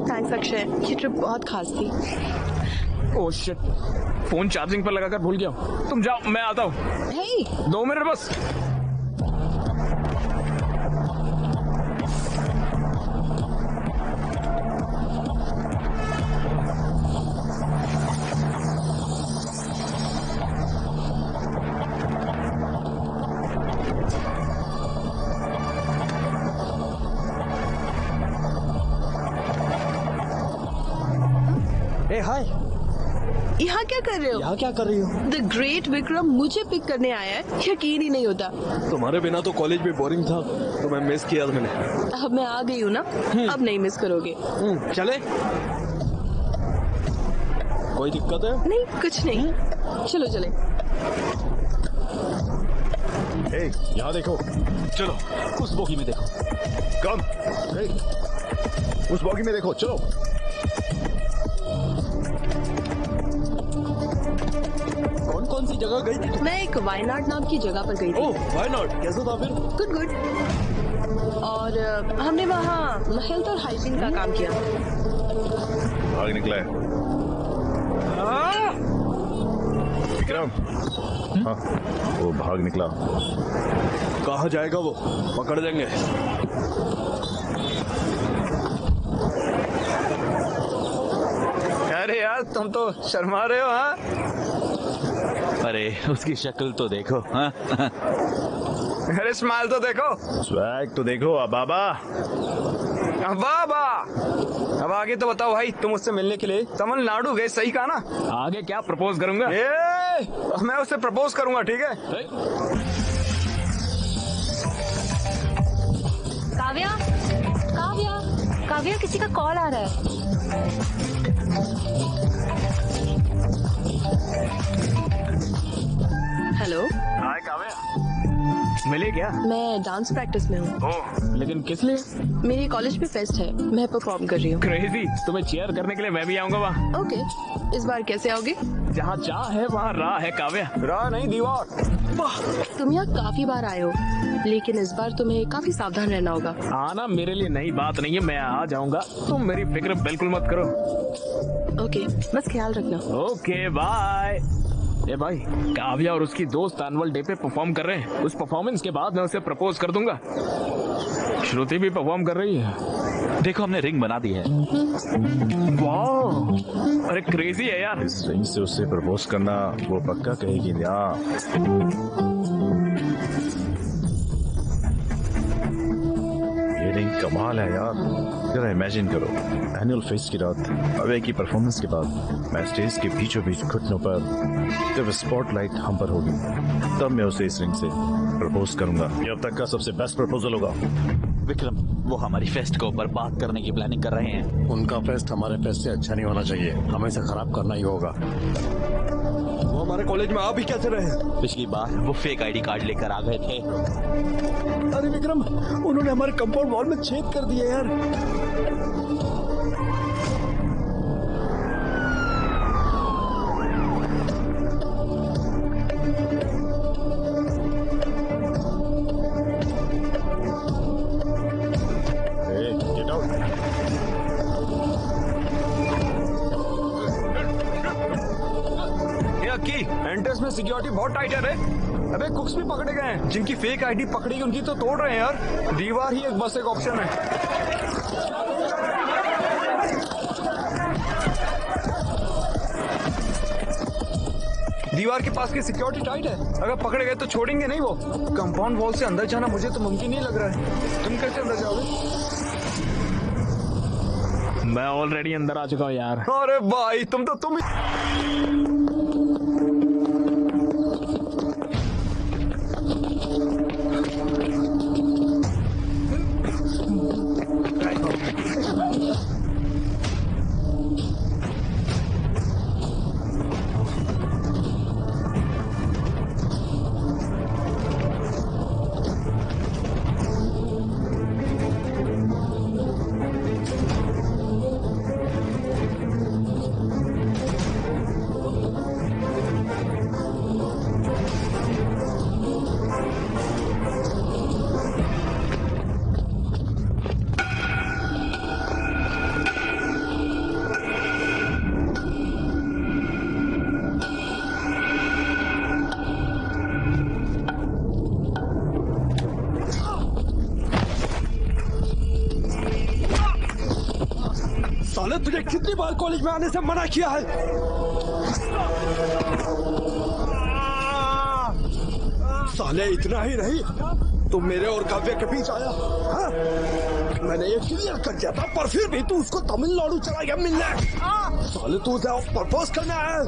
थैंक्स अक्षय, ये ट्रिप बहुत खास थी। ओह शिट, फोन चार्जिंग पर लगाकर भूल गया हूँ। तुम जाओ, मैं आता हूँ। हे, 2 मिनट बस। हाय, यहाँ क्या कर रहे हो? यहाँ क्या कर रही हो? द ग्रेट विक्रम मुझे पिक करने आया है, यकीन ही नहीं होता। तुम्हारे बिना तो कॉलेज भी बोरिंग था, तो मैं मिस किया मैंने। अब मैं आ गई हूँ ना, अब नहीं मिस करोगे। चले? कोई दिक्कत है? नहीं, कुछ नहीं, चलो चले। यहाँ देखो। चलो उस बोगी में देखो। कम। उस बोगी में देखो, चलो। कौन कौन सी जगह गई थी? मैं एक वायनाड नाम की जगह पर गई थी। ओह वायनाड, कैसा था फिर? Good good. और हमने वहाँ हेल्थ और हाइजीन का काम किया। भाग निकला है विक्रम। हाँ, वो भाग निकला। कहाँ जाएगा वो? पकड़ देंगे। अरे यार तुम तो शर्मा रहे हो। हाँ अरे उसकी शक्ल तो देखो। हाँ? अरे स्माइल तो देखो। स्वैग तो देखो अबाबा। अबाबा अब आगे तो बताओ भाई, तुम उससे मिलने के लिए तमिलनाडु गए, सही कहा ना? आगे क्या प्रपोज करूंगा? मैं उससे प्रपोज करूंगा, ठीक है? काव्या, काव्या, काव्या, किसी का कॉल आ रहा है। हेलो। हाय काव्या, मिले क्या? मैं डांस प्रैक्टिस में हूँ। ओह, लेकिन किस लिए? मेरे कॉलेज में फेस्ट है, मैं परफॉर्म कर रही हूँ। क्रेजी, तुम्हें चीयर करने के लिए मैं भी आऊंगा वहाँ। ओके, इस बार कैसे आओगे? जहाँ चाह है वहाँ राह है काव्या। राह नहीं दीवार। तुम यहाँ काफी बार आए हो, लेकिन इस बार तुम्हें काफी सावधान रहना होगा। आना मेरे लिए नई बात नहीं है, मैं आ जाऊंगा, तुम मेरी फिक्र बिल्कुल मत करो। ओके, बस ख्याल रखना। Okay bye. ए भाई, काव्या और उसकी दोस्त एनुअल डे पे परफॉर्म कर रहे हैं। उस परफॉर्मेंस के बाद मैं उसे प्रपोज कर दूंगा। श्रुति भी परफॉर्म कर रही है। देखो हमने रिंग बना दी है। वाह, अरे क्रेजी है यार। इस रिंग से उससे प्रपोज करना वो पक्का कहेगी ना। ये रिंग कमाल है यार। जरा इमेजिन करो, एनुअल फेस्ट की रात, अवे की परफॉर्मेंस के बाद मैं स्टेज के बीचों बीच घुटनों पर, जब स्पॉटलाइट हम पर होगी, तब मैं उसे इस रिंग से प्रपोज करूंगा। ये अब तक का सबसे बेस्ट प्रपोजल होगा। विक्रम, वो हमारी फेस्ट को बर्बाद करने की प्लानिंग कर रहे हैं। उनका फेस्ट हमारे फेस्ट से अच्छा नहीं होना चाहिए, हमें इसे खराब करना ही होगा। वो हमारे कॉलेज में आ भी कैसे रहे? पिछली बार वो फेक आईडी कार्ड लेकर आ गए थे। अरे विक्रम, उन्होंने हमारे कंपाउंड वॉल में छेद कर दिए यार। एंट्रेंस में सिक्योरिटी बहुत टाइट है रे। अबे कुक्स भी पकड़े गए हैं, जिनकी फेक आईडी पकड़ी उनकी तो तोड़ रहे हैं यार। दीवार ही एक बस एक ऑप्शन है। दीवार के पास की सिक्योरिटी टाइट है, अगर पकड़े गए तो छोड़ेंगे नहीं वो। कंपाउंड वॉल से अंदर जाना मुझे तो मुमकिन नहीं लग रहा है। तुम कैसे अंदर जाओगे? मैं ऑलरेडी अंदर आ चुका हूँ यार। अरे भाई तुम साले तुझे कितनी बार कॉलेज में आने से मना किया है? साले इतना ही नहीं, तुम मेरे और काव्या के बीच आया। हाँ? मैंने ये क्लियर कर दिया था, पर फिर भी तू उसको तमिलनाडु चला गया मिलने। साले तू उसे प्रपोज करने आया।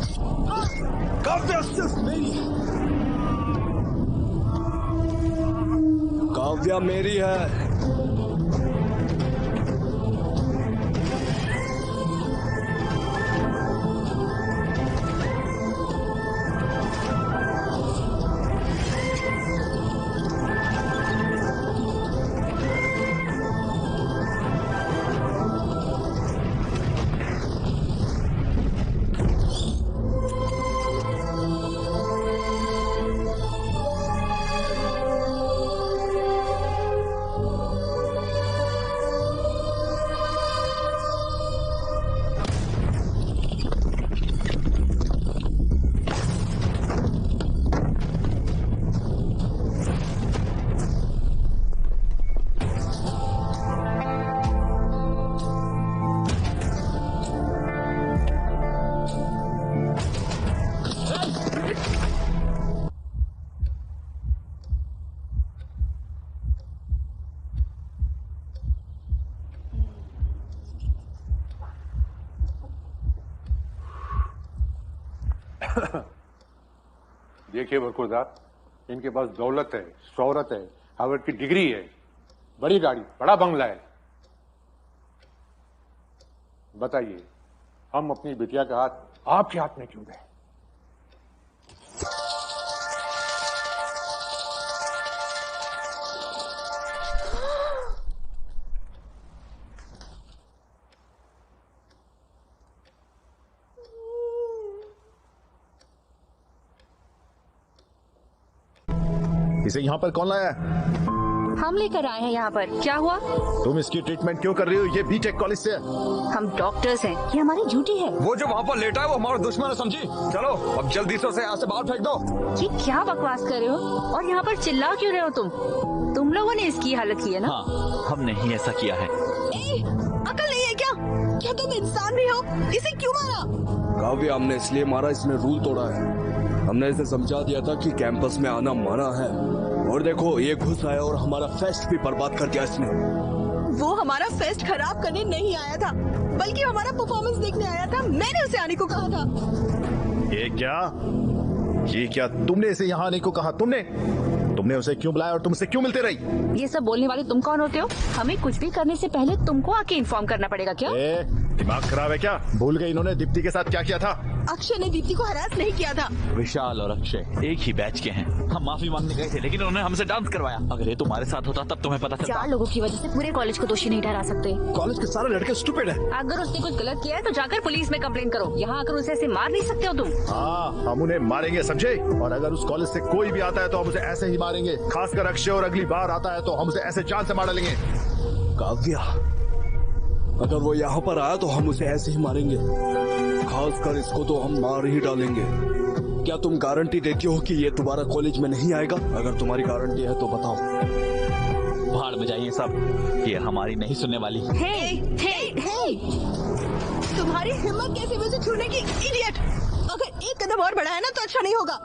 काव्या सिर्फ मेरी है। काव्या मेरी है। देखिए बरकुरदार, इनके पास दौलत है, शोहरत है, हार्वर्ड की डिग्री है, बड़ी गाड़ी, बड़ा बंगला है। बताइए, हम अपनी बिटिया का हाथ आपके हाथ में क्यों दें? इसे यहाँ पर कौन लाया है? हम लेकर आए हैं यहाँ पर। क्या हुआ? तुम इसकी ट्रीटमेंट क्यों कर रही हो? ये बीटेक कॉलेज से है। हम डॉक्टर्स हैं, ये हमारी ड्यूटी है। वो जो वहाँ पर लेटा है वो हमारा दुश्मन है, समझी? चलो अब जल्दी से उसे यहाँ से बाहर फेंक दो। ये क्या बकवास कर रहे हो? और यहाँ पर चिल्ला क्यों रहे हो तुम लोगों ने इसकी हालत की है ना? हाँ, हमने ही ऐसा किया है। अकल नहीं है क्या? क्या तुम इंसान भी हो? इसे क्यों मारा? काव्य, हमने इसलिए मारा, इसने रूल तोड़ा है। हमने इसे समझा दिया था कि कैंपस में आना मना है, और देखो ये घुस आया और हमारा फेस्ट भी बर्बाद कर दिया इसने। वो हमारा फेस्ट खराब करने नहीं आया था, बल्कि हमारा परफॉर्मेंस देखने आया था। मैंने उसे आने को कहा था। ये क्या तुमने इसे यहाँ आने को कहा? तुमने उसे क्यों बुलाया और तुमसे क्यों मिलते रही? ये सब बोलने वाले तुम कौन होते हो? हमें कुछ भी करने से पहले तुमको आके इन्फॉर्म करना पड़ेगा क्या? दिमाग खराब है क्या? भूल गई इन्होंने दीप्ति के साथ क्या किया था? अक्षय ने दीप्ति को हरास नहीं किया था। विशाल और अक्षय एक ही बैच के हैं। हम माफी मांगने गए थे, लेकिन उन्होंने हमसे डांस करवाया। अगर ये तुम्हारे साथ होता तब तुम्हें पता चलता। 4 लोगों की वजह से पूरे कॉलेज को दोषी नहीं ठहरा सकते। कॉलेज के सारे लड़के स्टूपिड हैं। अगर उसने कुछ गलत किया है तो जाकर पुलिस में कंप्लेन करो। यहाँ आकर उसे ऐसे मार नहीं सकते हो तुम। हाँ, हम उन्हें मारेंगे, समझे? और अगर उस कॉलेज से कोई भी आता है तो हम उसे ऐसे ही मारेंगे। खासकर अक्षय, और अगली बार आता है तो हम उसे ऐसे जान से मार डालेंगे। काव्या, अगर वो यहाँ पर आया तो हम उसे ऐसे ही मारेंगे। खासकर इसको तो हम मार ही डालेंगे। क्या तुम गारंटी देती हो कि ये तुम्हारा कॉलेज में नहीं आएगा? अगर तुम्हारी गारंटी है तो बताओ। भाड़ में जाइए सब, ये हमारी नहीं सुनने वाली। हे! तुम्हारी हिम्मत कैसे मुझे छूने की, इडियट! अगर एक कदम और बढ़ाया ना तो अच्छा नहीं होगा।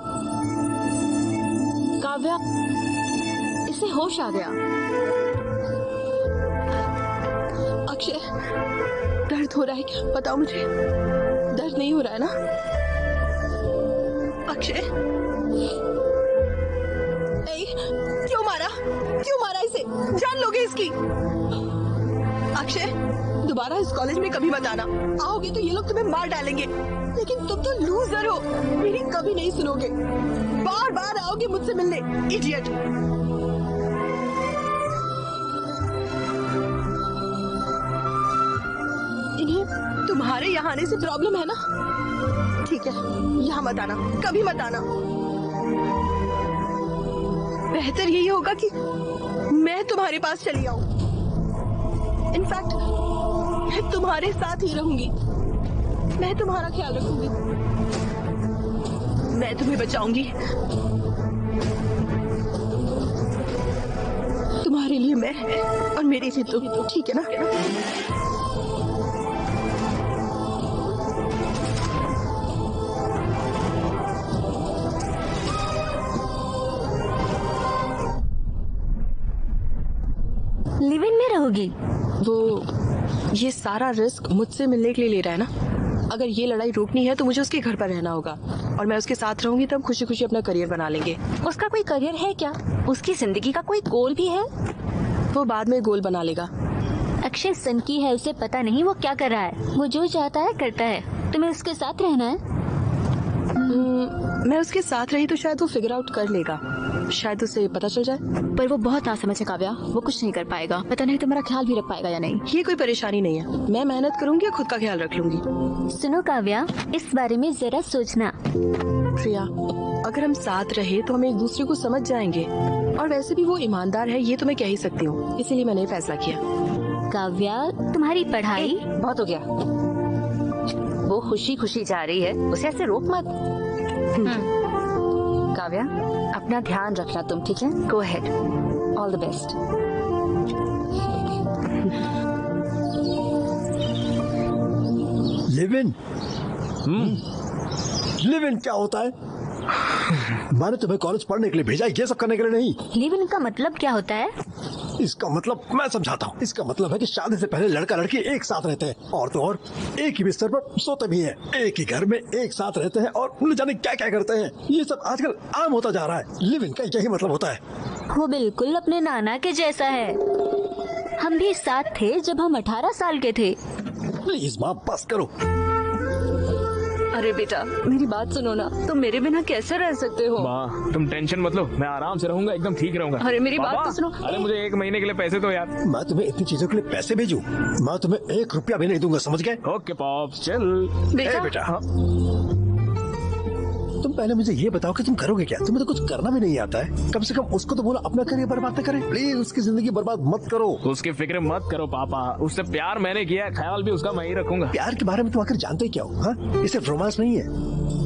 काव्या, इसे होश आ गया। अक्षय, दर्द हो रहा है क्या? बताओ मुझे, दर्द नहीं हो रहा है ना? अक्षय, क्यों मारा इसे? जान लोगे इसकी। अक्षय, दोबारा इस कॉलेज में कभी मत आना। आओगे तो ये लोग तुम्हें मार डालेंगे। लेकिन तुम तो लूजर हो, मेरी कभी नहीं सुनोगे। बार बार आओगे मुझसे मिलने, इडियट। इन्हें तुम्हारे यहाँ आने से प्रॉब्लम है ना? ठीक है, यहाँ मत आना, कभी मत आना। बेहतर यही होगा कि मैं तुम्हारे पास चली आऊं। इनफैक्ट मैं तुम्हारे साथ ही रहूंगी। मैं तुम्हारा ख्याल रखूंगी। मैं तुम्हें बचाऊंगी। तुम्हारे लिए मैं और मेरे लिए तुम, ठीक है ना? लिव इन में रहोगी? वो ये सारा रिस्क मुझसे मिलने के लिए ले रहा है ना? अगर ये लड़ाई रोकनी है तो मुझे उसके घर पर रहना होगा, और मैं उसके साथ रहूंगी तब खुशी खुशी अपना करियर बना लेंगे। उसका कोई करियर है क्या? उसकी जिंदगी का कोई गोल भी है? वो बाद में गोल बना लेगा। अक्षय सनकी है, उसे पता नहीं वो क्या कर रहा है। वो जो चाहता है करता है। तुम्हें उसके साथ रहना है? मैं उसके साथ रही तो शायद वो फिगर आउट कर लेगा। शायद उसे पता चल जाए। पर वो बहुत नासमझ है काव्या, वो कुछ नहीं कर पाएगा। पता नहीं तुम्हारा ख्याल भी रख पाएगा या नहीं। ये कोई परेशानी नहीं है, मैं मेहनत करूंगी और खुद का ख्याल रख लूंगी। सुनो काव्या, इस बारे में जरा सोचना। प्रिया, अगर हम साथ रहे तो हम एक दूसरे को समझ जाएंगे, और वैसे भी वो ईमानदार है, ये तो मैं कह ही सकती हूँ। इसीलिए मैंने फैसला किया। काव्या, तुम्हारी पढ़ाई बहुत हो गया। वो खुशी खुशी जा रही है, उसे ऐसे रोक मत। काव्या, अपना ध्यान रखना तुम, ठीक है? Go ahead, all the best. Live in? Live in क्या होता है? मैंने तुम्हें कॉलेज पढ़ने के लिए भेजा, ये सब करने के लिए नहीं। लिव इन का मतलब क्या होता है? इसका मतलब मैं समझाता हूँ। इसका मतलब है कि शादी से पहले लड़का लड़की एक साथ रहते हैं और तो और एक ही बिस्तर पर सोते भी हैं, एक ही घर में एक साथ रहते हैं और न जाने क्या क्या करते हैं। ये सब आजकल आम होता जा रहा है। लिव इन का यही मतलब होता है। वो बिल्कुल अपने नाना के जैसा है। हम भी साथ थे जब हम 18 साल के थे। प्लीज माँ बस करो। अरे बेटा मेरी बात सुनो ना, तुम मेरे बिना कैसे रह सकते हो? माँ तुम टेंशन मत लो, मैं आराम से रहूंगा, एकदम ठीक रहूंगा। अरे मेरी बात पापा, तो सुनो। अरे मुझे 1 महीने के लिए पैसे दो यार। मैं तुम्हें इतनी चीजों के लिए पैसे भेजूं? मैं तुम्हें 1 रुपया भी नहीं दूंगा, समझ गए? ओके पॉप चल। बेटा, बेटा हाँ। तुम पहले मुझे ये बताओ कि तुम करोगे क्या? तुम्हें तो कुछ करना भी नहीं आता है। कम से कम उसको तो बोला अपना करियर बर्बाद न करे। प्लीज उसकी जिंदगी बर्बाद मत करो। उसकी फिक्र मत करो पापा, उससे प्यार मैंने किया है, ख्याल भी उसका मैं ही रखूंगा। प्यार के बारे में तुम आखिर जानते ही क्या हो? हाँ? ये सिर्फ रोमांस नहीं है,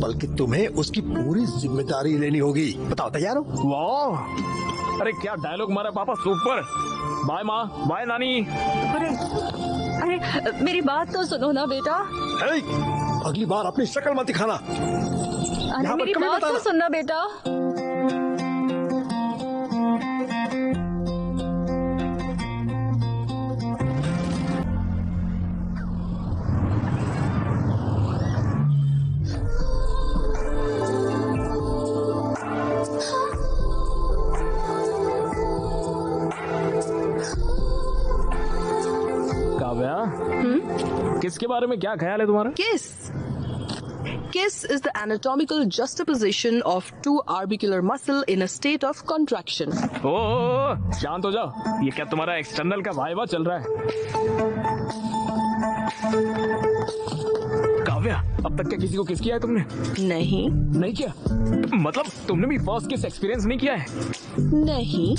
बल्कि तुम्हें उसकी पूरी जिम्मेदारी लेनी होगी। बताओ तैयार हो? वाह अरे क्या डायलॉग मारा पापा, सुपर। बाय माँ, बाय नानी। अरे मेरी बात तो सुनो ना बेटा। अगली बार अपनी शक्ल मत दिखाना। अरे मेरी बात तो सुनना बेटा। काव्या, किसके बारे में क्या ख्याल है तुम्हारा? Kiss is the anatomical juxtaposition of 2 orbicular muscle in a state of contraction. ओ, शांत हो जाओ। ये क्या तुम्हारा एक्सटर्नल का वाइवा चल रहा है? काव्या, अब तक क्या किसी को किस किया है तुमने? नहीं किया? मतलब तुमने भी फर्स्ट किस एक्सपीरियंस नहीं किया है? नहीं।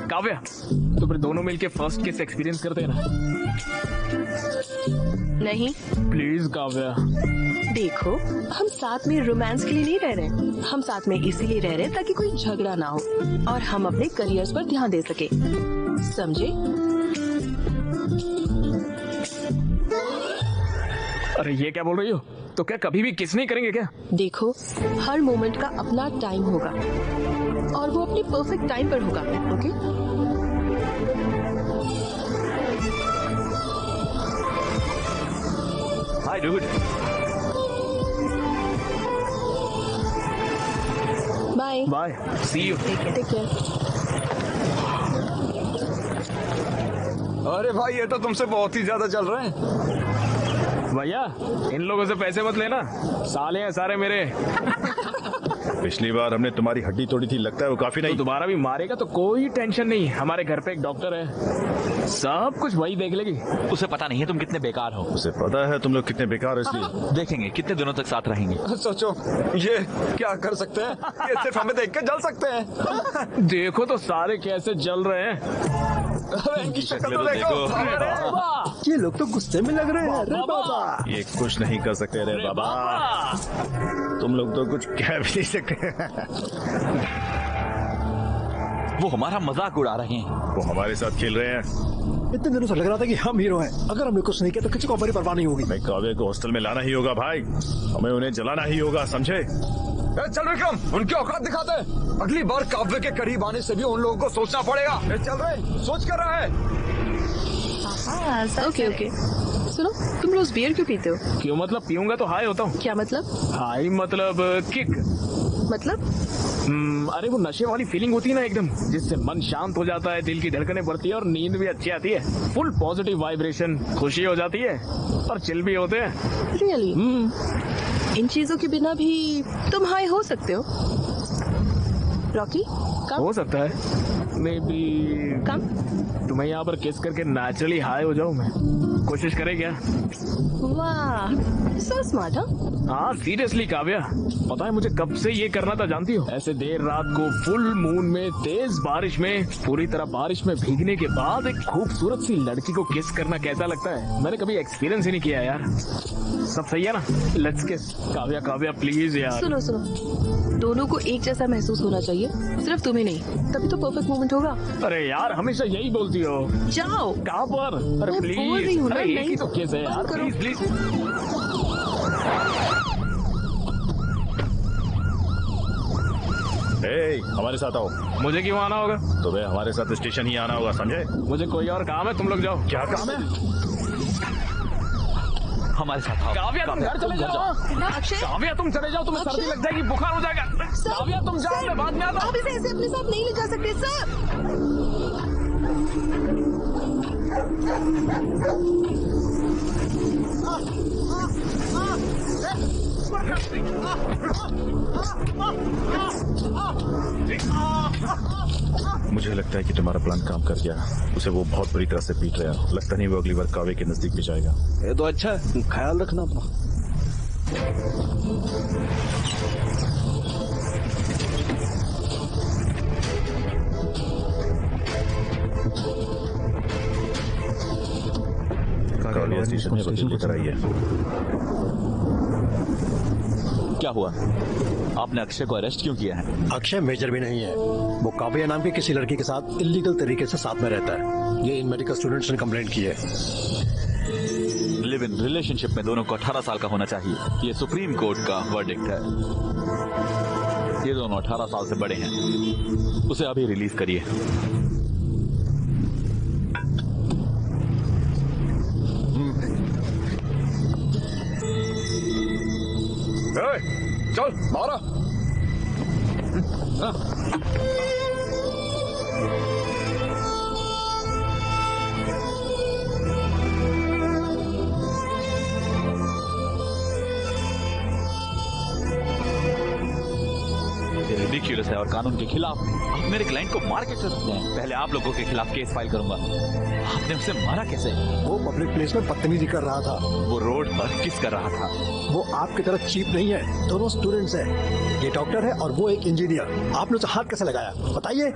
काव्या, तो फिर दोनों मिलके फर्स्ट किस एक्सपीरियंस करते हैं ना? नहीं। प्लीज काव्या। देखो हम साथ में रोमांस के लिए नहीं रह रहे, हम साथ में इसीलिए रह रहे ताकि कोई झगड़ा ना हो और हम अपने करियर्स पर ध्यान दे सके, समझे? अरे ये क्या बोल रही हो? तो क्या कभी भी किस नहीं करेंगे क्या? देखो हर मोमेंट का अपना टाइम होगा और वो अपनी परफेक्ट टाइम पर होगा। Okay? Hi dude. Bye bye, see you. Take care. अरे भाई ये तो तुमसे बहुत ही ज्यादा चल रहे हैं। भैया इन लोगों से पैसे मत लेना, साले हैं सारे मेरे। पिछली बार हमने तुम्हारी हड्डी तोड़ी थी, लगता है वो काफी नहीं। तो दोबारा भी मारेगा तो कोई टेंशन नहीं, हमारे घर पे एक डॉक्टर है, सब कुछ वही देख लेगी। उसे पता नहीं है तुम कितने बेकार हो। उसे पता है तुम लोग कितने बेकार हो, इसलिए देखेंगे कितने दिनों तक साथ रहेंगे। सोचो ये क्या कर सकते हैं, ये सिर्फ हमें देख के जल सकते हैं। देखो तो सारे कैसे जल रहे हैं। अरे इनकी शक्ल तो देखो। ये लोग तो गुस्से में लग रहे हैं। अरे बाबा, ये कुछ नहीं कर सकते रे बाबा, तुम लोग तो कुछ कह भी नहीं सकते। वो हमारा मजाक उड़ा रहे हैं। वो हमारे साथ खेल रहे हैं। इतने दिनों से लग रहा था कि हम हीरो हैं। अगर हमने कुछ नहीं किया तो किसी को हमारी परवाह नहीं होगी। मैं काव्य को हॉस्टल में लाना ही होगा भाई, हमें उन्हें जलाना ही होगा, समझे? चल विक्रम, उनकी औकात दिखाते हैं। अगली बार काव्य के करीब आने से भी उन लोगों को सोचना पड़ेगा। चल रहे, सोच कर रहा है। ओके सुनो, तुम रोज बियर क्यों पीते हो? क्यों मतलब? पीऊंगा तो हाई होता हूँ। क्या मतलब? हाई मतलब किक। मतलब? अरे वो नशे वाली फीलिंग होती है ना एकदम, जिससे मन शांत हो जाता है, दिल की धड़कनें बढ़ती है और नींद भी अच्छी आती है। फुल पॉजिटिव वाइब्रेशन, खुशी हो जाती है और चिल भी होते हैं। रियली? इन चीजों के बिना भी तुम हाई हो सकते हो। रॉकी कम? हो सकता है, मे बी कम। तुम्हें यहाँ पर किस करके नेचुरली हाई हो जाऊँ मैं। कोशिश करे क्या? वाह, सो स्मार्ट। हाँ सीरियसली काव्या, पता है मुझे कब से ये करना था जानती हो? ऐसे देर रात को फुल मून में, तेज बारिश में, पूरी तरह बारिश में भीगने के बाद एक खूबसूरत सी लड़की को किस करना कैसा लगता है, मैंने कभी एक्सपीरियंस ही नहीं किया यार। सब सही है ना? लेट्स किस। काव्या काव्या प्लीज यार। सुनो दोनों को एक जैसा महसूस होना चाहिए, सिर्फ तुम्हें नहीं, तभी तो परफेक्ट मोमेंट होगा। अरे यार हमेशा यही बोलती हो। जाओ। कहाँ पर? अरे मैं प्लीज, बोल रही हूँ ना, अरे एक ही नहीं तो केस है यार, प्लीज प्लीज। ए, हमारे साथ आओ। मुझे क्यों आना होगा? तुम्हें हमारे साथ स्टेशन ही आना होगा, समझे? मुझे कोई और काम है, तुम लोग जाओ। क्या काम है? हमारे साथ आओ। काव्या तुम घर चले जाओ। काव्या तुम चले जाओ, तुम्हें सर्दी लग जाएगी, बुखार हो जाएगा। काव्या तुम जाओ, मैं बाद में आता हूँ। आप इसे ऐसे अपने साथ नहीं ले जा सकते सर। मुझे लगता है कि तुम्हारा प्लान काम कर गया। उसे वो बहुत बुरी तरह से पीट रहा है। लगता नहीं वो अगली बार काव्य के नजदीक भी जाएगा। ये तो अच्छा है, ख्याल रखना अपना। काव्य स्टेशन में वकील लेकर आई है। क्या हुआ? आपने अक्षय को अरेस्ट क्यों किया है? अक्षय मेजर भी नहीं है, वो काव्या नाम की किसी लड़की के साथ इलीगल तरीके से साथ में रहता है। ये इन मेडिकल स्टूडेंट्स ने कंप्लेंट की है। लिव इन रिलेशनशिप में दोनों को 18 साल का होना चाहिए। ये सुप्रीम कोर्ट का वर्डिक्ट है। ये दोनों 18 साल से बड़े हैं। उसे अभी रिलीज करिए। चल मारा। रिडिक्यूलस है और कानून के खिलाफ। आप मेरे क्लाइंट को मार कैसे सकते हैं? पहले आप लोगों के खिलाफ केस फाइल करूंगा। आपने उसे मारा कैसे? वो पब्लिक प्लेस में बदतमीजी कर रहा था। वो रोड पर किस कर रहा था? वो आपकी तरफ चीप नहीं है, दोनों स्टूडेंट्स हैं। ये डॉक्टर है और वो एक इंजीनियर। आपने उसे हाथ कैसे लगाया बताइए?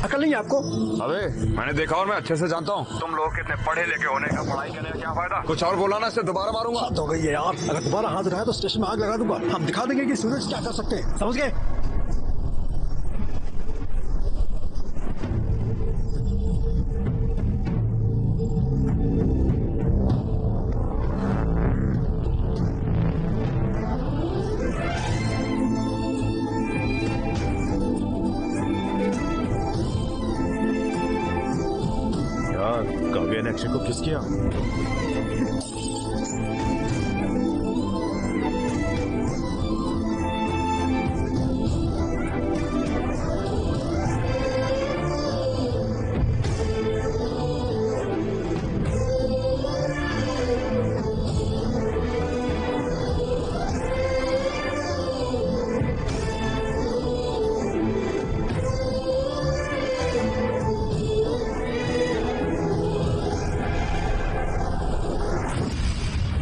अकल नहीं है आपको? अबे मैंने देखा और मैं अच्छे से जानता हूँ। तुम लोग कितने पढ़े लिखे होने का, पढ़ाई करने का क्या फायदा? कुछ और बोला ना, इससे दोबारा मारूंगा। हाथ हो गई है यार, अगर दोबारा हाथ उठाया तो स्टेशन में आग लगा दूंगा। हम दिखा देंगे कि स्टूडेंट्स क्या कर सकते हैं, समझ गए? काव्या ने अक्षय को किस किया?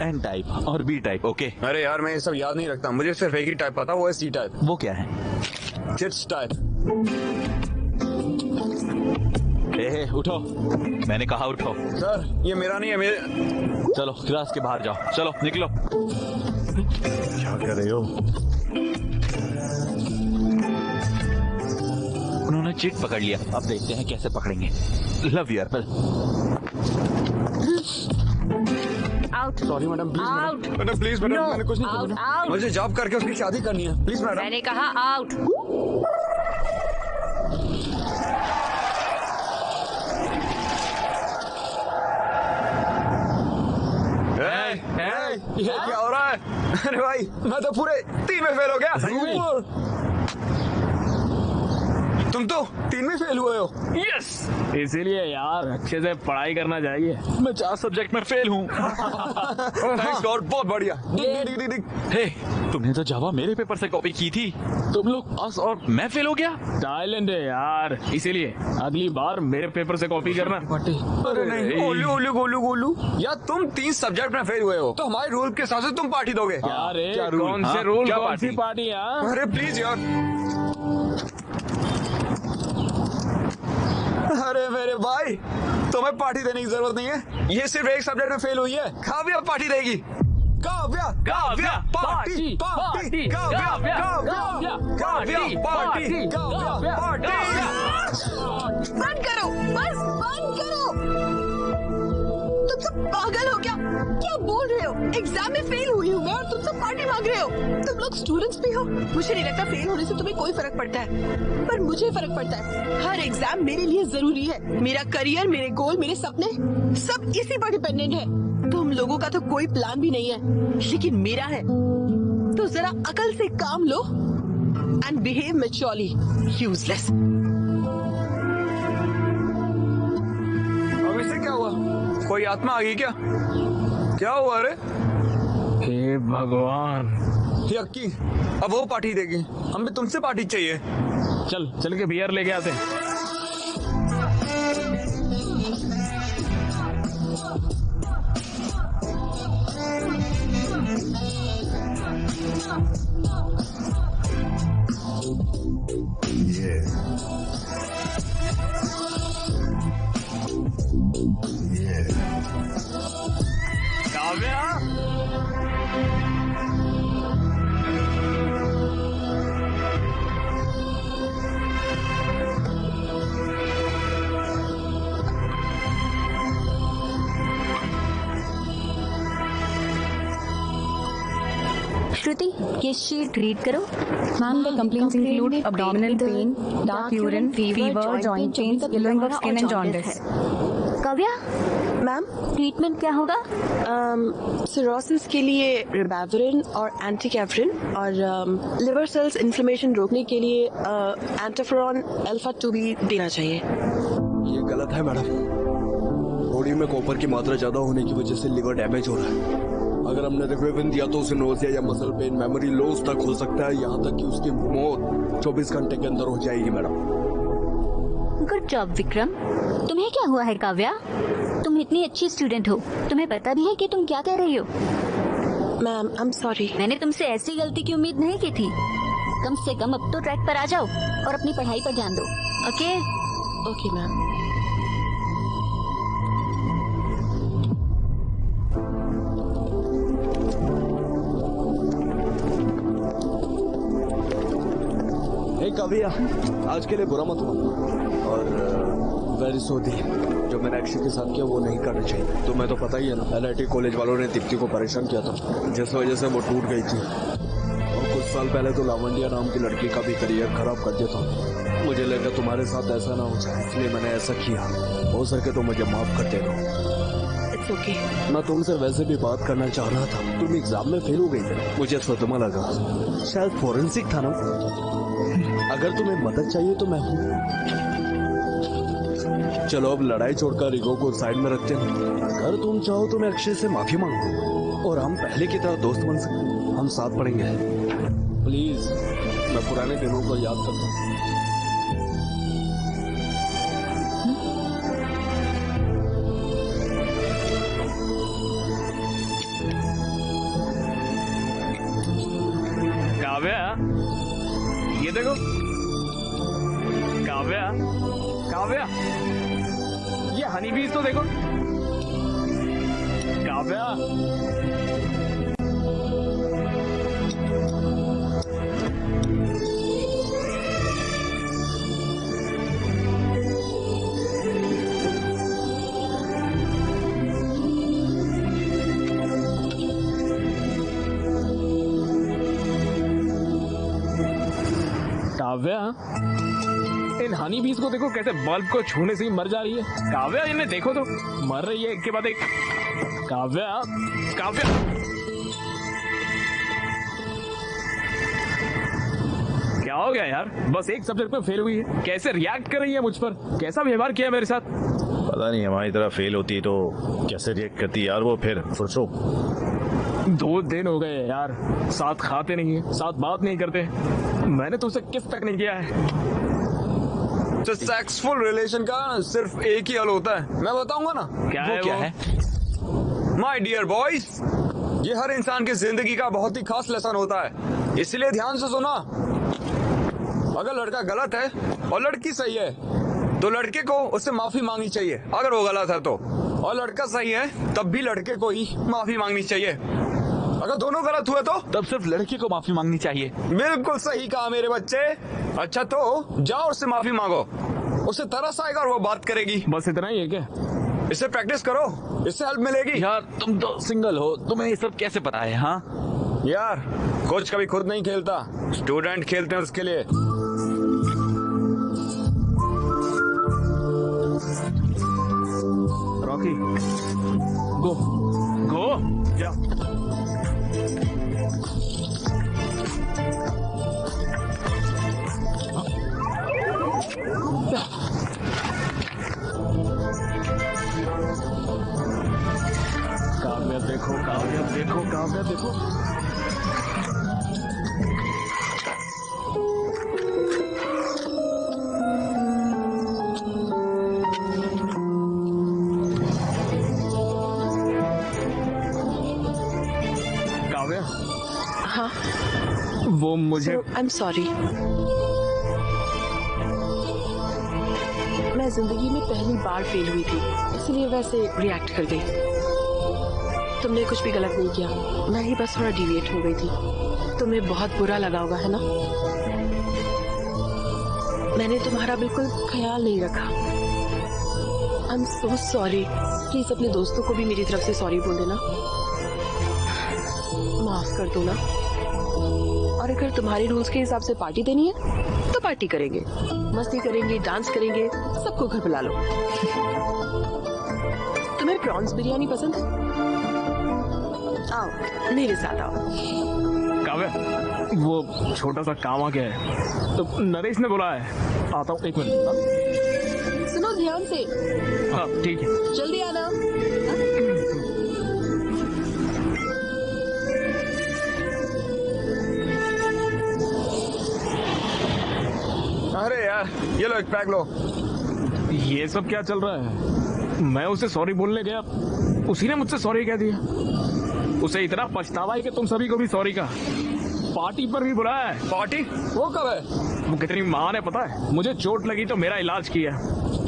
एन टाइप और बी टाइप। ओके। अरे यार मैं ये सब याद नहीं रखता, मुझे सिर्फ एक ही टाइप पता, वो है सी टाइप। वो क्या है? Chits type. उठो, मैंने कहा उठो। सर ये मेरा नहीं है, मेरे। चलो क्लास के बाहर जाओ, चलो निकलो। क्या कर रहे हो? उन्होंने चिट पकड़ लिया, अब देखते हैं कैसे पकड़ेंगे। Love you Apple. Out. Sorry madam, please madam, please madam, मैंने कुछ नहीं किया। मुझे जॉब करके उसकी शादी करनी है, प्लीज मैडम। मैंने कहा आउट। ये क्या हो रहा है? अरे भाई मैं तो पूरे 3 में फेल हो गया। तुम तो 3 में फेल हुए हो। यस, इसीलिए यार अच्छे से पढ़ाई करना चाहिए। मैं 4 सब्जेक्ट में फेल हूँ। थैंक्स गॉड, बहुत बढ़िया। हे, तुमने तो जावा मेरे पेपर से कॉपी की थी, तुम लोग पास और मैं फेल हो गया। टैलेंट है यार, इसीलिए अगली बार मेरे पेपर से कॉपी करना। अरे नहीं, गोलू गोलू गोलू यार, तुम 3 सब्जेक्ट में फेल हुए हो तो हमारे रूल के हिसाब से तुम पार्टी दोगे। अरे क्या रूल? कौन से रूल, कौन सी पार्टी यार? अरे प्लीज यार। अरे मेरे भाई, तुम्हें पार्टी देने की जरूरत नहीं है, ये सिर्फ एक सब्जेक्ट में फेल हुई है। काव्या पार्टी देगी। Kavya Kavya party party Kavya Kavya Kavya party Kavya party. बंद करो, बस बंद करो। तुम सब पागल हो क्या? क्या बोल रहे हो? एग्जाम में फेल हुई हूँ मैं और तुम सब पार्टी मांग रहे हो। तुम लोग स्टूडेंट्स भी हो। मुझे नहीं लगता फेल होने से तुम्हें कोई फर्क पड़ता है, पर मुझे फर्क पड़ता है। हर एग्जाम मेरे लिए जरूरी है। मेरा करियर, मेरे गोल, मेरे सपने सब इसी पर डिपेंडेंट है। तुम लोगों का तो कोई प्लान भी नहीं है, लेकिन मेरा है। तो जरा अकल से काम लो एंड बिहेव मैच्योरली। यूजलेस। अब इसे क्या हुआ? कोई आत्मा आ गई क्या? क्या हुआ? अरे हे भगवान, यक्की, अब वो पार्टी देगी, हम भी तुमसे पार्टी चाहिए। चल के बियर लेके आते हैं। काव्या, श्रुति, ये शीट रीड करो। Ma'am, the complaints include abdominal pain, dark urine, fever, joint pains, yellowing of skin and jaundice. Kavya ma'am, treatment क्या होगा? सिरोसिस के लिए रिबाविरिन और एंटीकैफरिन और लिवर सेल्स इन्फ्लेमेशन रोकने के लिए एंटोफेरॉन अल्फा 2 भी देना चाहिए। ये गलत है मैडम। बॉडी में कॉपर की मात्रा ज्यादा होने की वजह से लिवर डैमेज हो रहा है। अगर हमने रिक्वेविन दिया तो उसे नोजिया या मसल पेन, मेमोरी लॉस तक हो सकता है, यहाँ तक कि उसकी मौत 24 घंटे के अंदर हो जाएगी मैडम। Good job Vikram. तुम्हें क्या हुआ है काव्या? तुम इतनी अच्छी स्टूडेंट हो, तुम्हें पता भी है कि तुम क्या कह रही हो? Ma'am, I am sorry. मैंने तुमसे ऐसी गलती की उम्मीद नहीं की थी। कम से कम अब तो ट्रैक पर आ जाओ और अपनी पढ़ाई पर ध्यान दो। ओके? Okay ma'am. काव्या, आज के लिए बुरा मत मानो और वेरी सॉरी। जो मैंने अक्षय के साथ किया वो नहीं करना चाहिए। तुम्हें तो पता ही है ना, NIT कॉलेज वालों ने दीप्ति को परेशान किया था, जिस वजह से वो टूट गई थी। और कुछ साल पहले तो लावंडिया नाम की लड़की का भी करियर खराब कर दिया था। मुझे लगा तुम्हारे साथ ऐसा ना हो जाए, इसलिए मैंने ऐसा किया। हो सके तो मुझे माफ कर देना। It's okay. मैं तुमसे वैसे भी बात करना चाह रहा था। तुम एग्जाम में फेल हो गई थी, मुझे सदमा लगा। शायद फोरेंसिक था ना। अगर तुम्हें मदद चाहिए तो मैं हूँ। चलो अब लड़ाई छोड़कर ईगो को साइड में रखते हैं। अगर तुम चाहो तो मैं अक्षय से माफी मांगू और हम पहले की तरह दोस्त बन सकते। हम साथ पढ़ेंगे। प्लीज, मैं पुराने दिनों को याद करता हूँ। काव्या, ये देखो। काव्या, काव्या, ये हनी बीज तो देखो। काव्या, काव्या, इन हनी बीज को देखो कैसे बल्ब को छूने से ही मर जा रही है। काव्या, इन्हें देखो तो, मर रही है एक के बाद एक। काव्या, काव्या, क्या हो गया यार? बस एक सब्जेक्ट में फेल हुई है, कैसे रिएक्ट कर रही है मुझ पर? कैसा व्यवहार किया मेरे साथ? पता नहीं, हमारी तरह फेल होती है तो कैसे रिएक्ट करती है यार वो। फिर सोचो, 2 दिन हो गए यार, साथ खाते नहीं है, साथ बात नहीं करते। मैंने तुझसे किस तक नहीं किया है। तो सेक्सफुल रिलेशन का सिर्फ एक ही हल होता है, मैं बताऊंगा ना। क्या वो है? क्या वो है? माय डियर बॉयज, ये हर इंसान की जिंदगी का बहुत ही खास लेसन होता है, इसलिए ध्यान से सुना। अगर लड़का गलत है और लड़की सही है तो लड़के को उससे माफी मांगनी चाहिए अगर वो गलत है तो, और लड़का सही है तब भी लड़के को ही माफी मांगनी चाहिए। अगर दोनों गलत हुए तो तब सिर्फ लड़के को माफी मांगनी चाहिए। बिल्कुल सही कहा मेरे बच्चे। अच्छा तो जाओ उससे माफी मांगो, उसे तरस आएगा और वो बात करेगी। बस इतना ही है क्या? इससे प्रैक्टिस करो, इससे हेल्प मिलेगी। यार तुम तो सिंगल हो, तुम्हें ये सब कैसे पता है? हाँ यार कोच कभी खुद नहीं खेलता, स्टूडेंट खेलते हैं उसके लिए। रॉकी गो गो या काव्या देखो, काव्या देखो, काव्या देखो। काव्या, हाँ वो मुझे आई एम सॉरी। मैं जिंदगी में पहली बार फेल हुई थी, इसलिए वैसे रिएक्ट कर गई। तुमने कुछ भी गलत नहीं किया, मैं ही बस थोड़ा डिविएट हो गई थी। तुम्हें बहुत बुरा लगा होगा, है ना? मैंने तुम्हारा बिल्कुल ख्याल नहीं रखा। I am so sorry. Please अपने दोस्तों को भी मेरी तरफ से सॉरी बोल देना, माफ कर दो ना। और अगर तुम्हारे रूल्स के हिसाब से पार्टी देनी है तो पार्टी करेंगे, मस्ती करेंगे, डांस करेंगे, सबको घर बुला लो। तुम्हें प्रॉन्स बिरयानी पसंद है? आओ मेरे साथ आओ। काव्या, वो छोटा सा काम आ गया है, तो नरेश ने बोला है। आता हूँ, एक मिनट। सुनो ध्यान से। हाँ ठीक है, जल्दी आना। अरे यार ये लो, एक पैक लो। ये सब क्या चल रहा है? मैं उसे सॉरी बोलने गया, उसी ने मुझसे सॉरी कह दिया। उसे इतना पछतावा है कि तुम सभी को भी सॉरी का। पार्टी पर भी बुलाया है। पार्टी? वो कब है? वो कितनी महान है पता है? मुझे चोट लगी तो मेरा इलाज किया,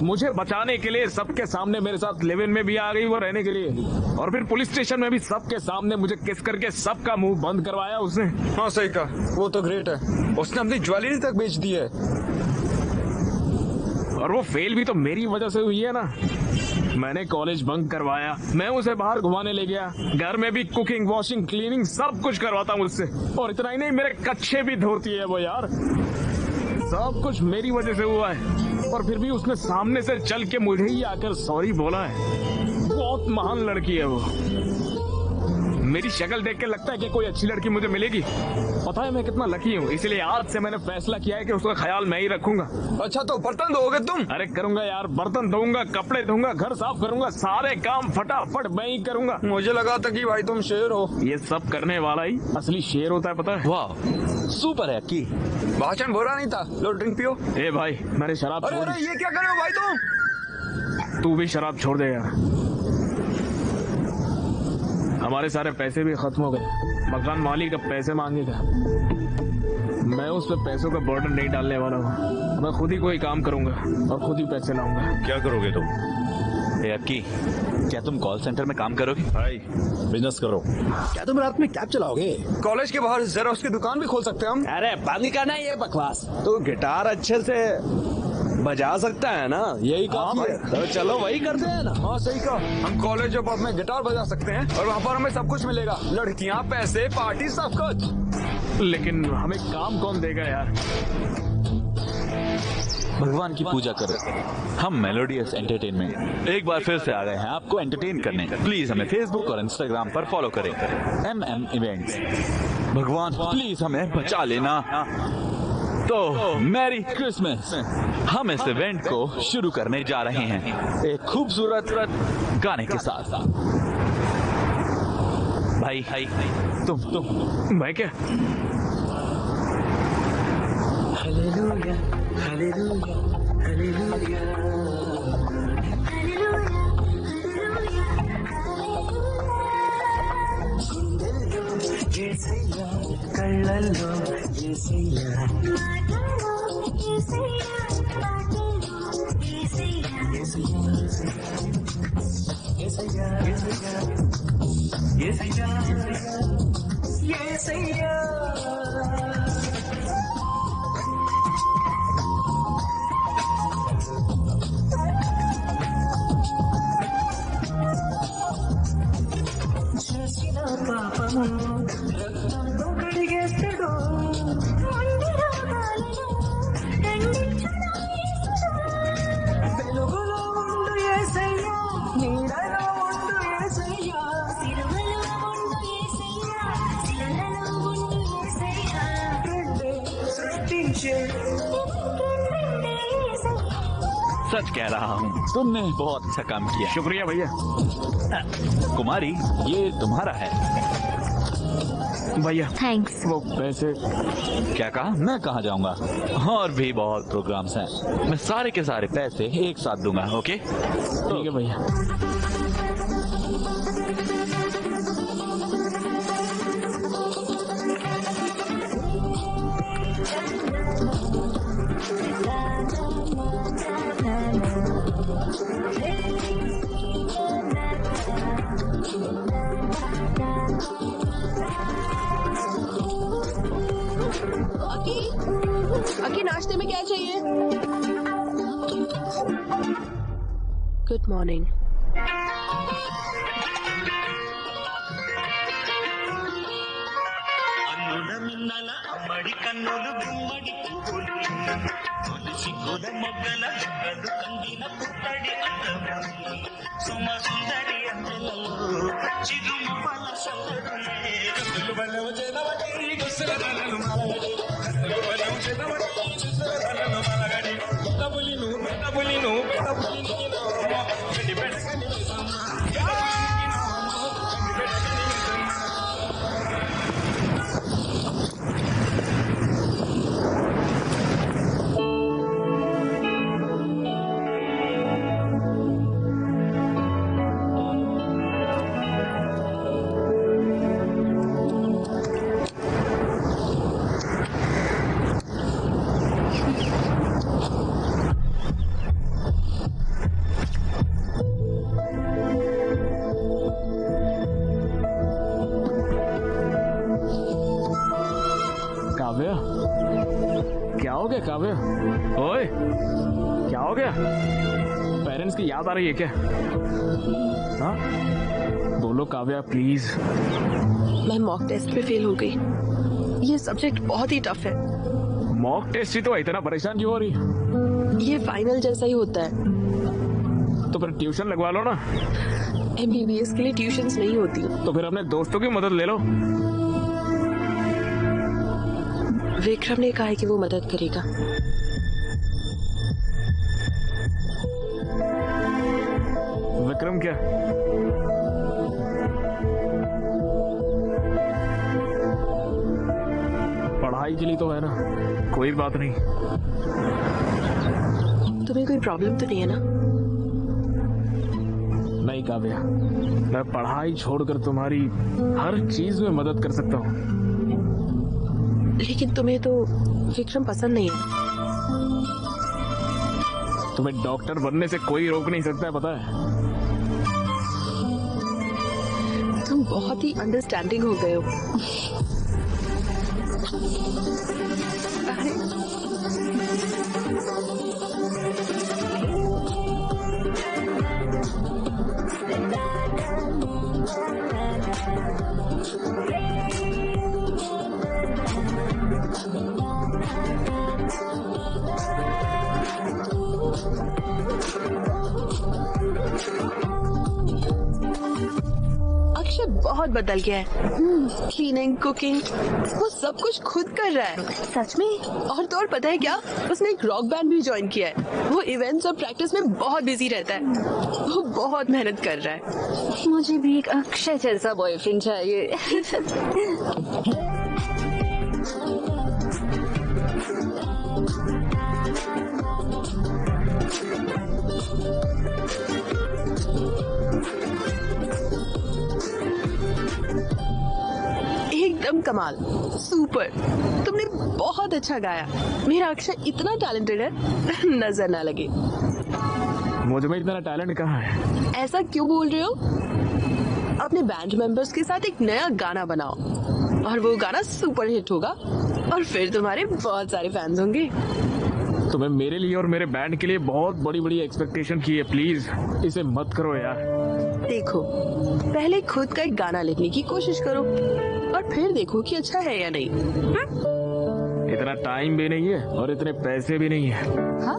मुझे बचाने के लिए सबके सामने मेरे साथ लिव इन में भी आ गई वो रहने के लिए, और फिर पुलिस स्टेशन में भी सबके सामने मुझे किस करके सबका मुंह बंद करवाया उसने। हाँ सही कहा, वो तो ग्रेट है। उसने अपनी ज्वेलरी तक बेच दी है। और वो फेल भी तो मेरी वजह से हुई है ना। मैंने कॉलेज बंक करवाया, मैं उसे बाहर घुमाने ले गया, घर में भी कुकिंग, वॉशिंग, क्लीनिंग सब कुछ करवाता मुझसे। और इतना ही नहीं, मेरे कच्चे भी धोती है वो यार। सब कुछ मेरी वजह से हुआ है, और फिर भी उसने सामने से चल के मुझे ही आकर सॉरी बोला है। बहुत महान लड़की है वो। मेरी शक्ल देख के लगता है कि कोई अच्छी लड़की मुझे मिलेगी। पता है मैं कितना लकी हूँ, इसलिए आज से मैंने फैसला किया है कि उसका ख्याल मैं ही रखूंगा। अच्छा तो बर्तन धोगे तुम? अरे करूंगा यार, बर्तन धोऊंगा, कपड़े धोऊंगा, घर साफ करूंगा, सारे काम फटाफट मैं ही करूंगा। मुझे लगा था कि भाई तुम शेर हो। ये सब करने वाला ही असली शेर होता है, पता है? वाह सुपर है की। भाषण बुरा नहीं था। लो ड्रिंक पियो। ए भाई मैंने शराब छोड़ दी। अरे ये क्या कर रहे हो भाई तुम? तू भी शराब छोड़ दे यार। हमारे सारे पैसे भी खत्म हो गए, मकान मालिक अब पैसे मांगेगा। मैं उस पर पैसों का बर्डन नहीं डालने वाला हूँ। मैं खुद ही कोई काम करूंगा और खुद ही पैसे लाऊंगा। क्या करोगे तुम? अक्की, क्या तुम कॉल सेंटर में काम करोगे? भाई बिजनेस करो। क्या तुम रात में कैब चलाओगे? कॉलेज के बाहर जेरोक्स की दुकान भी खोल सकते हैं हम। अरे बंद करना ये बकवास। तो गिटार अच्छे से बजा सकता है ना, यही काफी है। तो चलो वही करते हैं ना। हाँ सही कहा, हम कॉलेज ऑफ में गिटार बजा सकते हैं और वहाँ पर हमें सब कुछ मिलेगा, लड़कियाँ, पैसे, पार्टी, सब कुछ। लेकिन हमें काम कौन देगा यार? भगवान की पूजा करो। हम मेलोडियस एंटरटेनमेंट एक बार फिर से आ गए हैं आपको एंटरटेन करने। प्लीज हमें फेसबुक और इंस्टाग्राम पर फॉलो करें, MM इवेंट्स। भगवान प्लीज हमें बचा लेना। तो मैरी क्रिसमस। हम इस इवेंट को शुरू करने जा रहे हैं एक खूबसूरत गाने के साथ। भाई तुम मैं क्या? हालेलुया हालेलुया हालेलुया యేసయ్యా కళ్ళల్లో యేసయ్యా యేసయ్యా యేసయ్యా యేసయ్యా सच कह रहा हूँ, तुमने बहुत अच्छा काम किया। शुक्रिया भैया। कुमारी, ये तुम्हारा है। भैया थैंक्स। वो पैसे। क्या कहा? मैं कहाँ जाऊंगा? और भी बहुत प्रोग्राम्स हैं, मैं सारे के सारे पैसे एक साथ दूंगा। ओके ठीक है भैया। अकी नाश्ते में क्या चाहिए? Good morning. అమ్మడి కన్నులు గుమ్మడి పువ్వులు తొలిసి గుల మొగ్గల జుగ్గలు కందిన పుట్టడి అందములు సుమ సుందరి అందెలలో చిగుము పల సందడులే కన్నులు బలవ జనవటి గుసల నలను మలగడి కన్నులు బలవ జనవటి గుసల నలను మలగడి తబులిను తబులిను తబులిను గడి బెడగని काव्या, क्या हो गया काव्या? ओए, क्या हो गया? पेरेंट्स की याद आ रही है क्या? हाँ, बोलो काव्या प्लीज। मैं मॉक टेस्ट पे फेल हो गई। ये सब्जेक्ट बहुत ही टफ है। मॉक टेस्ट ही तो इतना परेशान क्यों हो रही? ये फाइनल जैसा ही होता है। तो फिर ट्यूशन लगवा लो ना। MBBS के लिए ट्यूशंस नहीं होती। तो फिर अपने दोस्तों की मदद ले लो। विक्रम ने कहा है कि वो मदद करेगा। विक्रम क्या? पढ़ाई के लिए तो है ना, कोई बात नहीं। तुम्हें कोई प्रॉब्लम तो नहीं है ना? नहीं काव्या, मैं पढ़ाई छोड़कर तुम्हारी हर चीज में मदद कर सकता हूँ। लेकिन तुम्हें तो विक्रम पसंद नहीं है। तुम्हें डॉक्टर बनने से कोई रोक नहीं सकता है, पता है? तुम बहुत ही अंडरस्टैंडिंग हो गए हो। अरे अक्षय बहुत बदल गया है। क्लीनिंग, कुकिंग, वो सब कुछ खुद कर रहा है। सच में? और तो और पता है क्या, उसने एक रॉक बैंड भी ज्वाइन किया है। वो इवेंट्स और प्रैक्टिस में बहुत बिजी रहता है। वो बहुत मेहनत कर रहा है। मुझे भी एक अक्षय जैसा बॉयफ्रेंड चाहिए। एकदम कमाल, सुपर। तुमने बहुत अच्छा गाया। मेरा अक्षय इतना टैलेंटेड है, नजर ना लगे। मुझ में इतना टैलेंट कहाँ है? ऐसा क्यों बोल रहे हो? अपने बैंड मेंबर्स के साथ एक नया गाना बनाओ और वो गाना सुपर हिट होगा और फिर तुम्हारे बहुत सारे फैंस होंगे। तुम्हें मेरे लिए और मेरे बैंड के लिए बहुत बड़ी बड़ी एक्सपेक्टेशन की है, प्लीज इसे मत करो यार। देखो, पहले खुद का एक गाना लिखने की कोशिश करो और फिर देखो कि अच्छा है या नहीं। इतना टाइम भी नहीं है और इतने पैसे भी नहीं है। हाँ?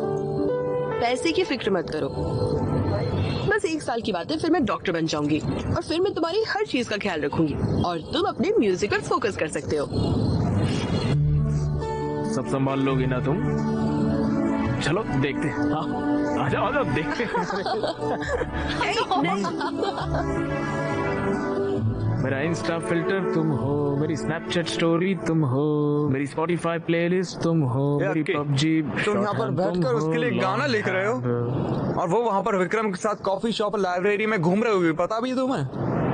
पैसे की फिक्र मत करो। बस 1 साल की बात है, फिर मैं डॉक्टर बन जाऊंगी और फिर मैं तुम्हारी हर चीज का ख्याल रखूंगी और तुम अपने म्यूजिक पर फोकस कर सकते हो। सब संभाल लोगी ना तुम? चलो देखते हैं। हाँ, आ जाओ देखते हैं। मेरा इंस्टा फिल्टर तुम हो, मेरी स्नैपचैट स्टोरी तुम हो, मेरी स्पॉटिफाई प्लेलिस्ट तुम हो, मेरी पबजी। तुम यहाँ पर बैठकर उसके लिए गाना लिख रहे हो और वो वहाँ पर विक्रम के साथ कॉफी शॉप लाइब्रेरी में घूम रहे हो, पता भी तुम्हें?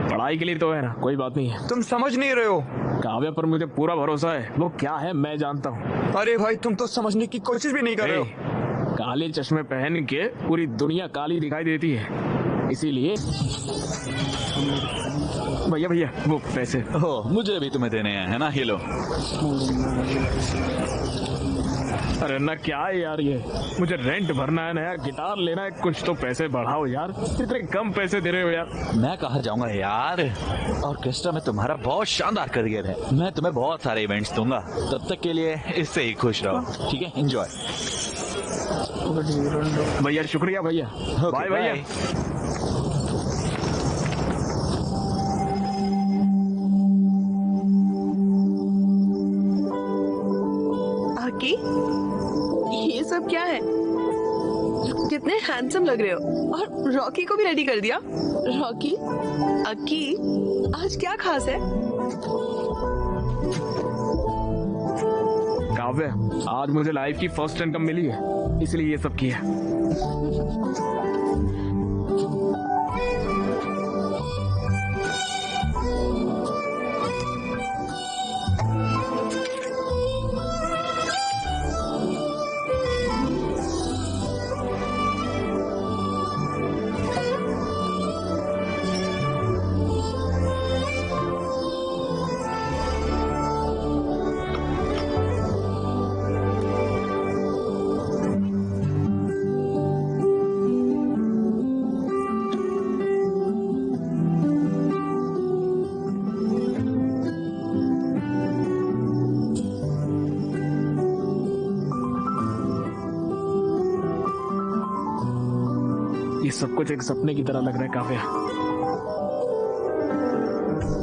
पढ़ाई के लिए तो है ना, कोई बात नहीं है। तुम समझ नहीं रहे हो। काव्या पर मुझे पूरा भरोसा है, वो क्या है मैं जानता हूँ। अरे भाई तुम तो समझने की कोशिश भी नहीं कर रहे हो। काले चश्मे पहन के पूरी दुनिया काली दिखाई देती है, इसीलिए। भैया वो पैसे। ओह, मुझे भी तुम्हें देने हैं, है ना? ये लो। अरे ना क्या है यार, ये मुझे रेंट भरना है, नया गिटार लेना है, कुछ तो पैसे बढ़ाओ यार, इतने कम पैसे दे रहे हो यार। मैं कहाँ जाऊंगा यार, ऑर्केस्ट्रा में तुम्हारा बहुत शानदार करियर है, मैं तुम्हें बहुत सारे इवेंट्स दूंगा, तब तक के लिए इससे ही खुश रहो, ठीक है? एंजॉय। भैया शुक्रिया भैया, बाय भैया। ये सब क्या है? कितने हैंडसम लग रहे हो। और रॉकी को भी रेडी कर दिया। रॉकी, अक्की, आज क्या खास है? काव्य, आज मुझे लाइफ की फर्स्ट इनकम मिली है, इसलिए ये सब किया। ये सब कुछ एक सपने की तरह लग रहा है काव्या।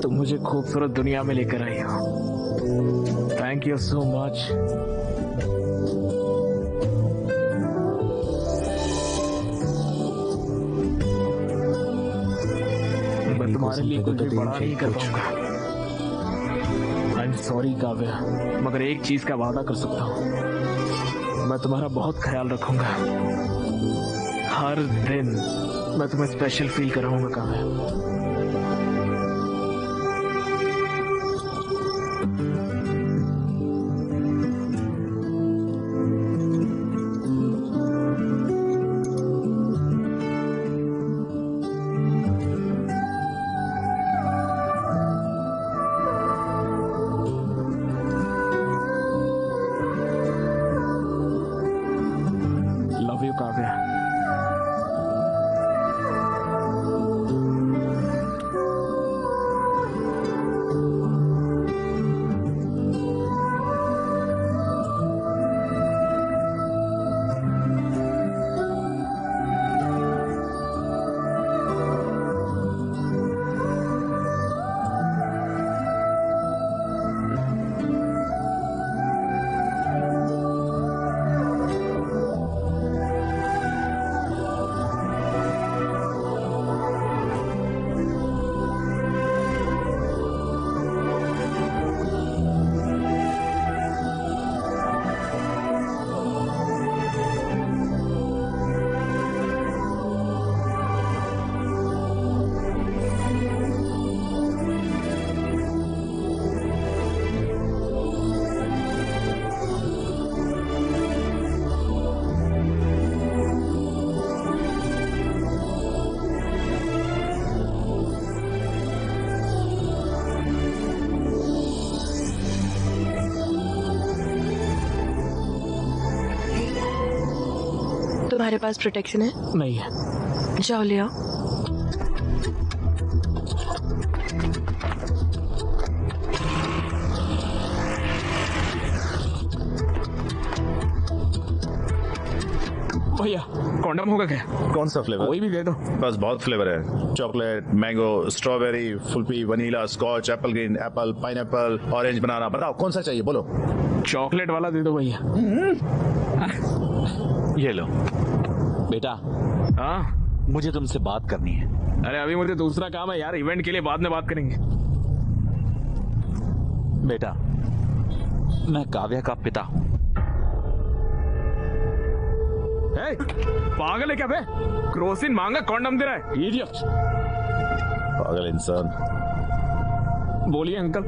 तुम मुझे खूबसूरत दुनिया में लेकर आई हो। Thank you so much. मैं तुम्हारे लिए कुछ भी बड़ा नहीं कर पाऊंगा। आई एम सॉरी काव्या, मगर एक चीज का वादा कर सकता हूँ, मैं तुम्हारा बहुत ख्याल रखूंगा। हर दिन मैं तुम्हें स्पेशल फील कराऊंगा काव्या। Love you Kavya. तुम्हारे पास प्रोटेक्शन है? नहीं है। जाओ ले आओ। भैया कॉन्डम होगा क्या? कौन सा फ्लेवर? कोई भी दे दो। बस बहुत फ्लेवर है, चॉकलेट, मैंगो, स्ट्रॉबेरी, फुलपी, vanilla, scotch, apple green, apple, pineapple, orange, banana. बताओ कौन सा चाहिए, बोलो। चॉकलेट वाला दे दो भैया। ये लो बेटा। हाँ, मुझे तुमसे बात करनी है। अरे अभी मुझे दूसरा काम है यार, इवेंट के लिए बाद में बात करेंगे। बेटा, मैं काव्या का पिता हूँ। पागल है क्या बे? क्रोसिन मांगा कॉन्डम दे रहा है, इडियट। पागल इंसान। बोलिए अंकल।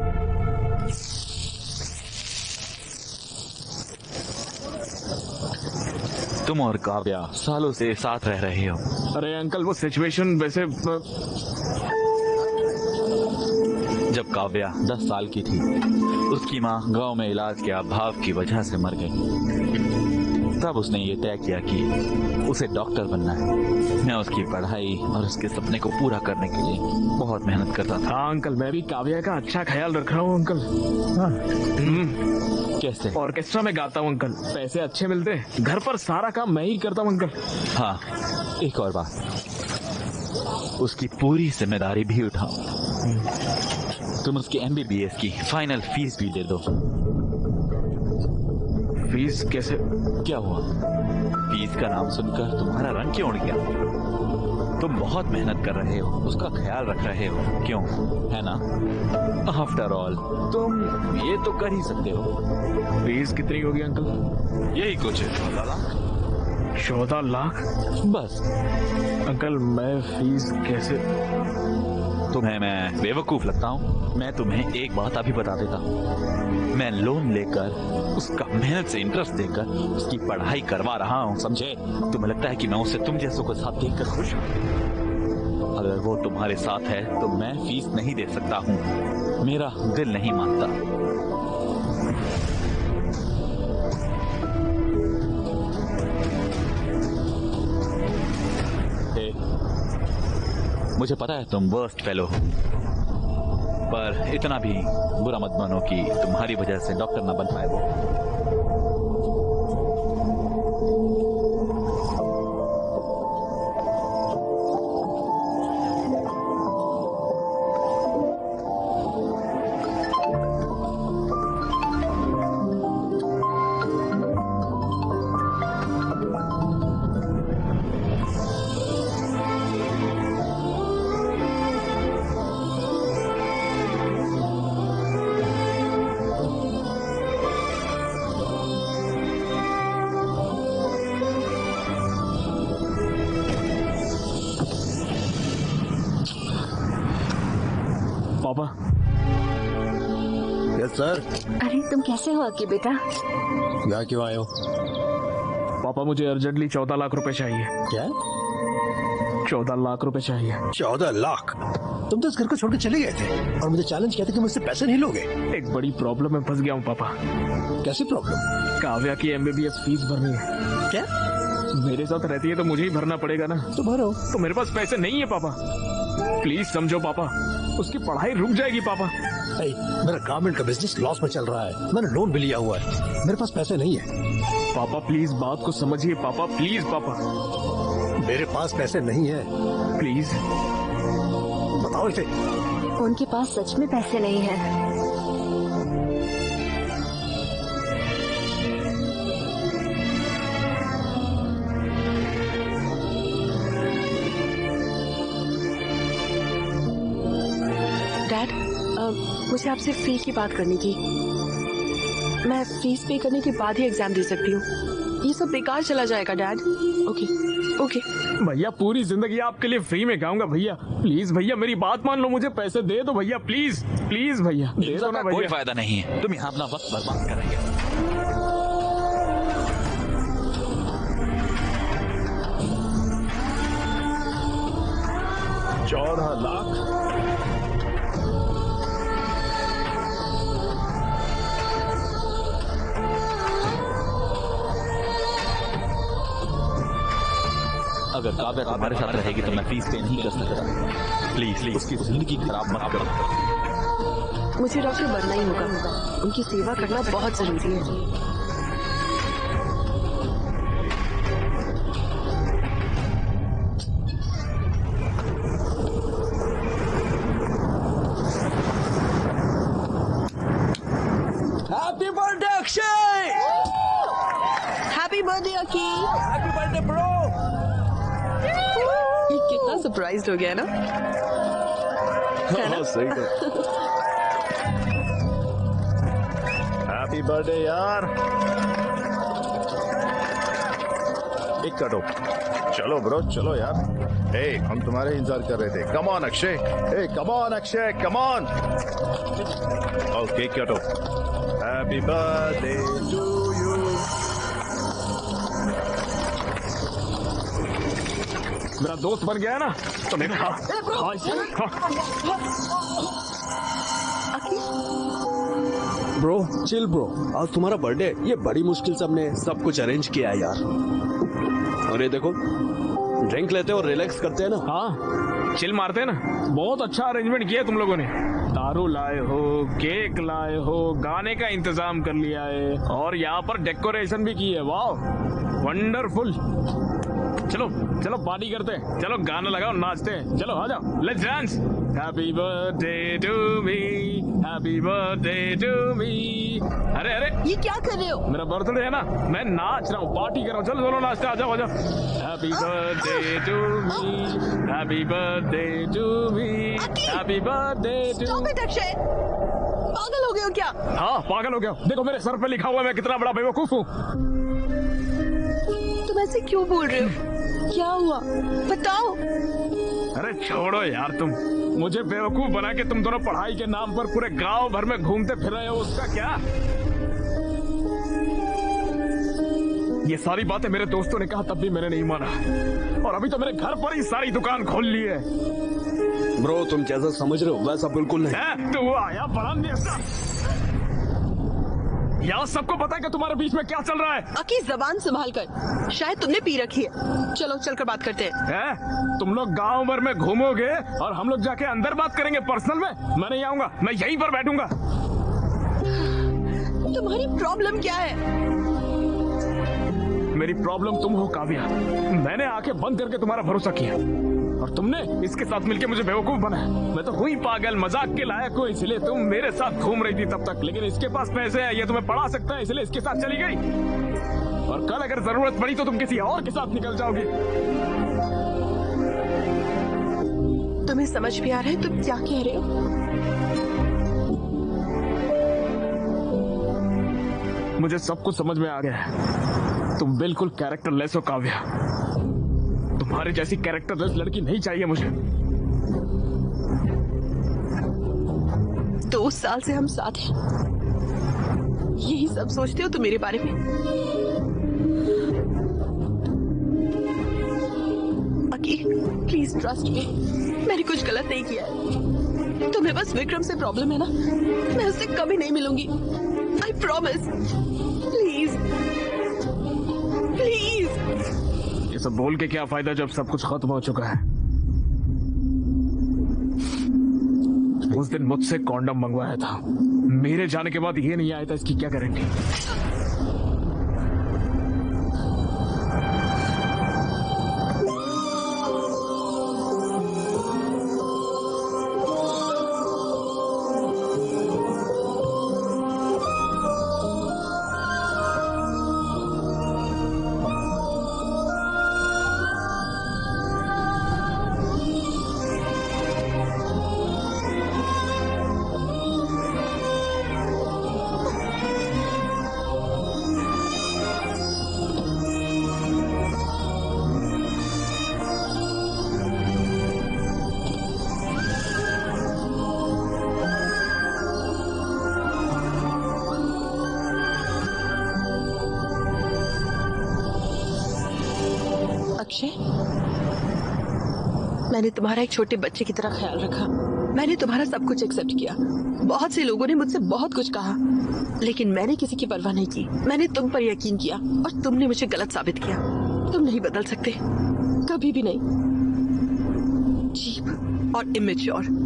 तुम और काव्या सालों से साथ रह रहे हो। अरे अंकल, वो सिचुएशन वैसे जब काव्या 10 साल की थी, उसकी माँ गांव में इलाज के अभाव की वजह से मर गई। तब उसने ये तय किया कि उसे डॉक्टर बनना है। मैं उसकी पढ़ाई और उसके सपने को पूरा करने के लिए बहुत मेहनत करता था। हाँ अंकल, मैं भी काव्या का अच्छा ख्याल रख रहा हूँ अंकल। कैसे? ऑर्केस्ट्रा में गाता हूँ अंकल, पैसे अच्छे मिलते हैं। घर पर सारा काम मैं ही करता हूँ अंकल। हाँ, एक और बात, उसकी पूरी जिम्मेदारी भी उठाओ। तुम उसकी MBBS की फाइनल फीस भी दे दो। फीस कैसे? क्या हुआ? फीस का नाम सुनकर तुम्हारा रंग क्यों उड़ गया? तुम बहुत मेहनत कर रहे हो, उसका ख्याल रख रहे हो, क्यों? है ना? आफ्टर ऑल तुम ये तो कर ही सकते हो। फीस कितनी होगी अंकल? यही कुछ 14 लाख। 14 लाख? बस। अंकल, मैं फीस कैसे? तुम्हें मैं बेवकूफ लगता हूँ? मैं तुम्हें एक बात अभी बता देता हूँ। मैं लोन लेकर, उसका मेहनत से इंटरेस्ट देकर उसकी पढ़ाई करवा रहा हूँ, समझे? तुम्हें लगता है कि मैं उसे तुम जैसों को साथ देखकर खुश हूँ? अगर वो तुम्हारे साथ है तो मैं फीस नहीं दे सकता हूँ। मेरा दिल नहीं मानता। मुझे पता है तुम वर्स्ट फेलो हो, पर इतना भी बुरा मत मानो कि तुम्हारी वजह से डॉक्टर ना बन पाए वो। पापा। Yes sir. अरे तुम कैसे हो अक्की बेटा? यहाँ क्यों आए हो? पापा, मुझे अर्जेंटली 14 लाख रुपए चाहिए। क्या? 14 लाख रुपए चाहिए। 14 लाख? तुम तो इस घर को छोड़ के चले गए थे और मुझे चैलेंज किया था कि मुझसे पैसे नहीं लोगे। एक बड़ी प्रॉब्लम में फंस गया हूँ पापा। कैसी प्रॉब्लम? काव्या की MBBS फीस भरनी है। क्या? मेरे साथ रहती है तो मुझे ही भरना पड़ेगा ना। तो भरो। तो मेरे पास पैसे नहीं है पापा, प्लीज समझो पापा, उसकी पढ़ाई रुक जाएगी पापा। मेरा गारमेंट का बिजनेस लॉस में चल रहा है, मैंने लोन भी लिया हुआ है, मेरे पास पैसे नहीं है। पापा प्लीज बात को समझिए पापा, प्लीज पापा। मेरे पास पैसे नहीं है। प्लीज बताओ इसे। उनके पास सच में पैसे नहीं है। डैड, मुझे आपसे फी की बात करनी थी। मैं फीस पे करने के बाद ही एग्जाम दे सकती हूँ। ये सब बेकार चला जाएगा डैड। ओके ओके भैया, पूरी जिंदगी आपके लिए फ्री में गाऊंगा भैया। प्लीज भैया मेरी बात मान लो, मुझे पैसे दे दो भैया, प्लीज प्लीज भैया दे दो ना भैया। कोई फायदा नहीं है, तुम यहाँ अपना वक्त बर्बाद करेंगे। 14 लाख? अगर काव्या तुम्हारे साथ रहेगी तो मैं फीस पे नहीं कर सकता। प्लीज प्लीज उसकी जिंदगी खराब मत करो। मुझे डॉक्टर बनना ही होगा, उनकी सेवा करना बहुत जरूरी है। Happy birthday Akshay. Happy birthday Aki. Happy birthday bro. कितना सरप्राइज्ड हो गया ना। हाँ, सही है। हैप्पी बर्थडे यार। एक कटो। चलो ब्रो चलो यार। ए हम तुम्हारे इंतजार कर रहे थे। Come on Akshay. ए come on Akshay come on. Okay कटो। Happy birthday to you. मेरा दोस्त बन गया है ना तो मैं ब्रो चिल ब्रो, आज तुम्हारा बर्थडे, ये बड़ी मुश्किल से हमने सब कुछ अरेंज किया है यार। और ये देखो, ड्रिंक लेते और रिलैक्स करते हैं ना। हाँ चिल मारते हैं ना। बहुत अच्छा अरेंजमेंट किया तुम लोगों ने। दारू लाए हो, केक लाए हो, गाने का इंतजाम कर लिया है और यहाँ पर डेकोरेशन भी की है। वाह वंडरफुल। चलो चलो पार्टी करते हैं। चलो गाना लगाओ नाचते हैं। चलो आ जाओ let's dance. Happy birthday to me, happy birthday to me. अरे अरे ये क्या कर रहे हो? मेरा बर्थडे है ना, मैं नाच रहा हूँ, पार्टी कर रहा हूँ। चलो चलो नाचते, आ जाओ आ जाओ। Happy birthday to me, happy birthday to me, happy birthday to. Stop it Akshay, पागल हो गए हो क्या? हाँ पागल हो गया। देखो मेरे सर पे लिखा हुआ है मैं कितना बड़ा बेवकूफ हूँ। तुम ऐसे क्यों बोल रहे हो? क्या हुआ बताओ। अरे छोड़ो यार, तुम मुझे बेवकूफ बना के तुम दोनों पढ़ाई के नाम पर पूरे गांव भर में घूमते फिर रहे हो, उसका क्या? ये सारी बातें मेरे दोस्तों ने कहा तब भी मैंने नहीं माना और अभी तो मेरे घर पर ही सारी दुकान खोल ली है। ब्रो तुम जैसा समझ रहे हो वैसा बिल्कुल नहीं। तू आया बड़ा नेता। यहाँ सबको पता है कि तुम्हारे बीच में क्या चल रहा है। अकी जबान संभाल कर, शायद तुमने पी रखी है। चलो चलकर बात करते हैं। तुम लोग गांव भर में घूमोगे और हम लोग जाके अंदर बात करेंगे पर्सनल में। मैं नहीं आऊंगा, मैं यहीं पर बैठूंगा। तुम्हारी प्रॉब्लम क्या है? मेरी प्रॉब्लम तुम हो काव्या। मैंने आंखें बंद करके तुम्हारा भरोसा किया और तुमने इसके साथ मिलके मुझे बेवकूफ बनाया। मैं तो हुई पागल, मजाक के लायक हूँ, इसलिए तुम मेरे साथ घूम रही थी तब तक। लेकिन इसके पास पैसे है, ये तुम्हें पढ़ा सकता है, इसलिए इसके साथ चली गई। और कल अगर जरूरत पड़ी तो तुम किसी और के साथ निकल जाओगी। तुम्हें समझ भी आ रहा है तुम क्या कह रहे हो? मुझे सब कुछ समझ में आ गया है। तुम बिल्कुल कैरेक्टरलेस हो काव्या। तुम्हारे जैसी कैरेक्टरलेस लड़की नहीं चाहिए मुझे। 2 साल से हम साथ हैं, यही सब सोचते हो तुम मेरे बारे में? अकी प्लीज ट्रस्ट मी, मैंने कुछ गलत नहीं किया है। तुम्हें बस विक्रम से प्रॉब्लम है ना, मैं उससे कभी नहीं मिलूंगी। I promise. Please please. ये सब बोल के क्या फायदा जब सब कुछ खत्म हो चुका है। उस दिन मुझसे कॉन्डम मंगवाया था, मेरे जाने के बाद ये नहीं आया था, इसकी क्या गारंटी? अक्षय, मैंने तुम्हारा एक छोटे बच्चे की तरह ख्याल रखा। मैंने तुम्हारा सब कुछ एक्सेप्ट किया। बहुत से लोगों ने मुझसे बहुत कुछ कहा, लेकिन मैंने किसी की परवाह नहीं की। मैंने तुम पर यकीन किया और तुमने मुझे गलत साबित किया। तुम नहीं बदल सकते, कभी भी नहीं। चीप और इमेच्योर।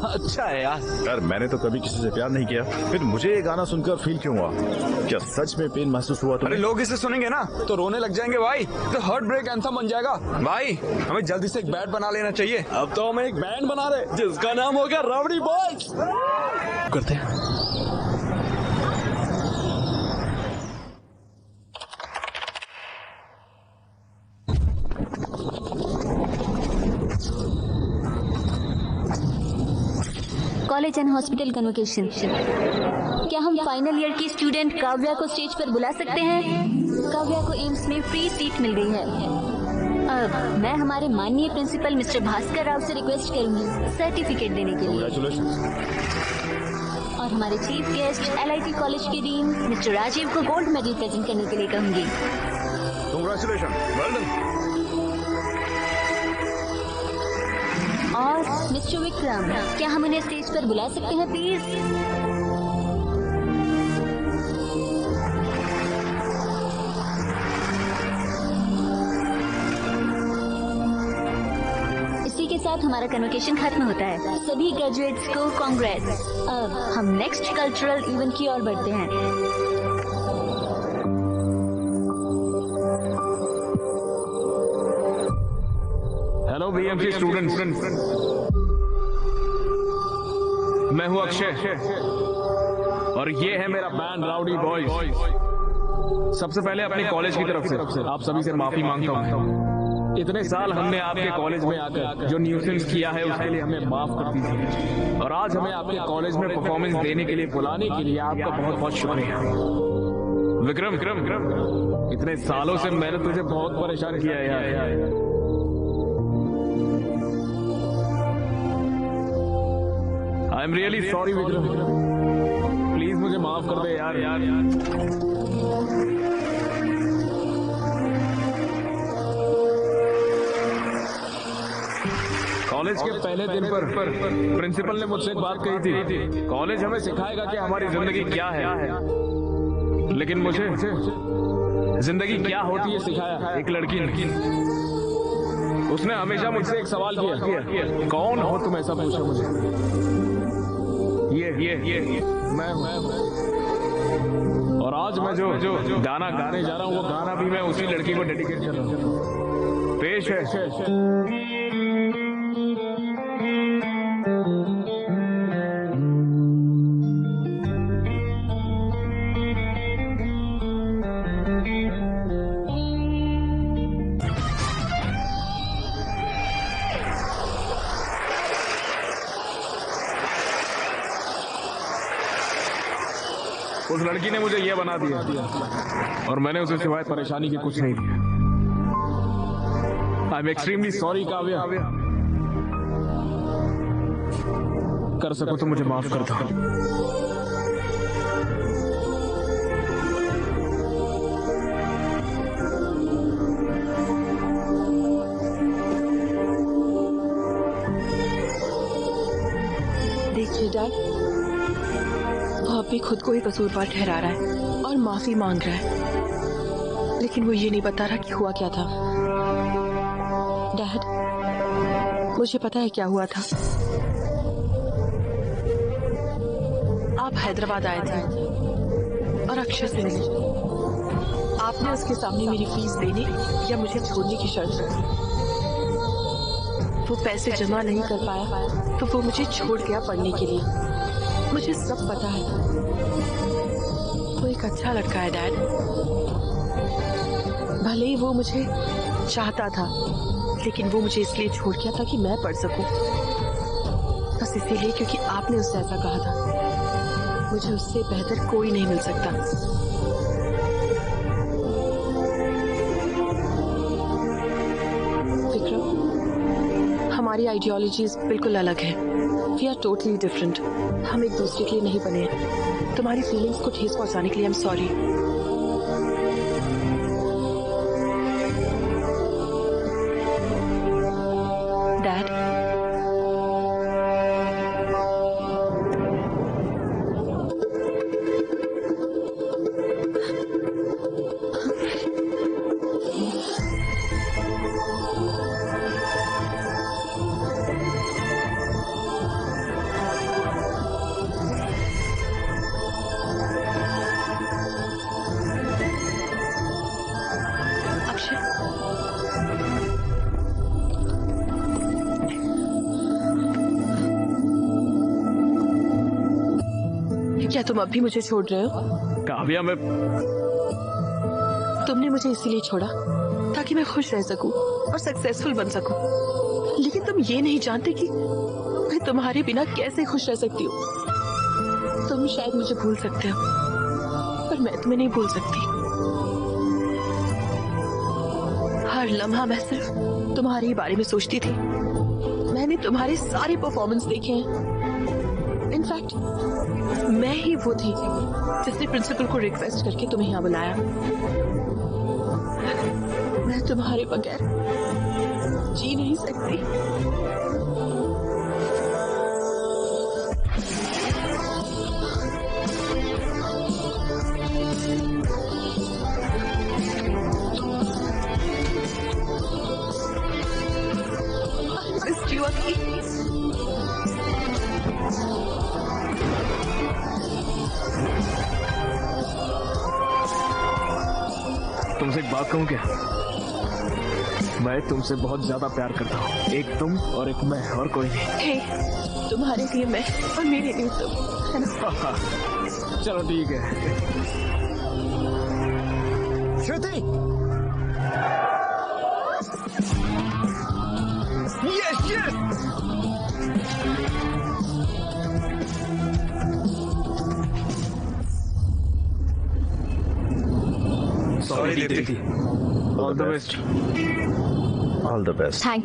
अच्छा है यार। यार मैंने तो कभी किसी से प्यार नहीं किया, फिर मुझे ये गाना सुनकर फील क्यों हुआ? क्या सच में पेन महसूस हुआ? अरे लोग इसे सुनेंगे ना तो रोने लग जाएंगे भाई, तो हार्ट ब्रेक एंथम बन जाएगा भाई। हमें जल्दी से एक बैंड बना लेना चाहिए। अब तो हम एक बैंड बना रहे जिसका नाम होगा रावड़ी बॉयज। करते हैं। College and hospital convocation. क्या हम फाइनल ईयर की स्टूडेंट काव्या को स्टेज पर बुला सकते हैं? काव्या को एम्स में फ्री सीट मिल गई है। अब मैं हमारे माननीय प्रिंसिपल मिस्टर भास्कर राव से रिक्वेस्ट करूंगी सर्टिफिकेट देने के लिए। और हमारे चीफ गेस्ट LIT कॉलेज के डीन मिस्टर राजीव को गोल्ड मेडल प्रेजेंट करने के लिए कहूंगी। Congratulation, well done. और मिस्टर विक्रम, क्या हम उन्हें स्टेज पर बुला सकते हैं प्लीज? इसी के साथ हमारा कन्वोकेशन खत्म होता है। सभी ग्रेजुएट्स को कांग्रेट्स। अब हम नेक्स्ट कल्चरल इवेंट की ओर बढ़ते हैं। हेलो BMC स्टूडेंट्स, मैं हूं अक्षय और ये है मेरा बैंड राउडी बॉयज। सबसे पहले अपने कॉलेज की तरफ से आप सभी से माफी मांगता हूं। इतने साल हमने आपके कॉलेज में आकर जो न्यूसेंस किया है उसके लिए हमें माफ कर दीजिए। और आज हमें आपके कॉलेज में परफॉर्मेंस देने के लिए बुलाने के लिए आपका बहुत बहुत शुक्रिया। विक्रम, इतने सालों से मैंने तुझे बहुत परेशान किया है यार। I am really sorry Vikram, please मुझे माफ कर दे यार। कॉलेज के पहले दिन पर प्रिंसिपल ने मुझसे एक बात कही थी, कॉलेज हमें सिखाएगा कि हमारी जिंदगी क्या है, लेकिन मुझे जिंदगी क्या होती है सिखाया एक लड़की ने। उसने हमेशा मुझसे एक सवाल किया, कौन हो तुम, ऐसा पूछा मुझे। ये मैं और आज मैं जो गाना गाने जा रहा हूँ वो गाना भी मैं उसी लड़की को डेडिकेट कर रहा हूँ। पेश है उस लड़की ने मुझे ये बना दिया और मैंने उसे सिवाय परेशानी के कुछ नहीं दिया। I am extremely sorry Kavya. कर सको तो मुझे माफ कर दो। देखिए डैड, वो अब भी खुद को ही कसूरवार ठहरा रहा है और माफी मांग रहा है, लेकिन वो ये नहीं बता रहा कि हुआ क्या था। डैड, मुझे पता है क्या हुआ था। आप हैदराबाद आए थे और अक्षय से मिले। आपने उसके सामने मेरी फीस देने या मुझे छोड़ने की शर्त रखी। वो पैसे जमा नहीं कर पाया तो वो मुझे छोड़ गया पढ़ने के लिए। मुझे सब पता है। वो एक अच्छा लड़का है डैड। भले ही वो मुझे चाहता था, लेकिन वो मुझे इसलिए छोड़ गया था कि मैं पढ़ सकूं। बस इसीलिए क्योंकि आपने उससे ऐसा कहा था। मुझे उससे बेहतर कोई नहीं मिल सकता। विक्रम, हमारी आइडियोलॉजीज बिल्कुल अलग है। We are totally different. हम एक दूसरे के लिए नहीं बने हैं। तुम्हारी फीलिंग्स को ठेस पहुंचाने के लिए आई एम सॉरी। डैड, क्या तुम अब भी मुझे छोड़ रहे हो? काव्या, मैं तुमने मुझे इसीलिए छोड़ा ताकि मैं खुश रह सकूं और सक्सेसफुल बन सकूं। लेकिन तुम ये नहीं जानते कि मैं तुम्हारे बिना कैसे खुश रह सकती हूँ। तुम शायद मुझे भूल सकते हो, पर मैं तुम्हें नहीं भूल सकती। हर लम्हा मैं सिर्फ तुम्हारे ही बारे में सोचती थी। मैंने तुम्हारे सारे परफॉर्मेंस देखे हैं। इनफैक्ट मैं ही वो थी जिसने प्रिंसिपल को रिक्वेस्ट करके तुम्हें यहाँ बुलाया। मैं तुम्हारे बगैर जी नहीं सकती। तुमसे एक बात कहूं क्या? मैं तुमसे बहुत ज्यादा प्यार करता हूँ। एक तुम और एक मैं, और कोई नहीं। हे, तुम्हारे लिए मैं और मेरे लिए तुम, है ना? चलो ठीक है। Shruti, yes yes. Sorry Deepti. All the best. All the best. Thank you.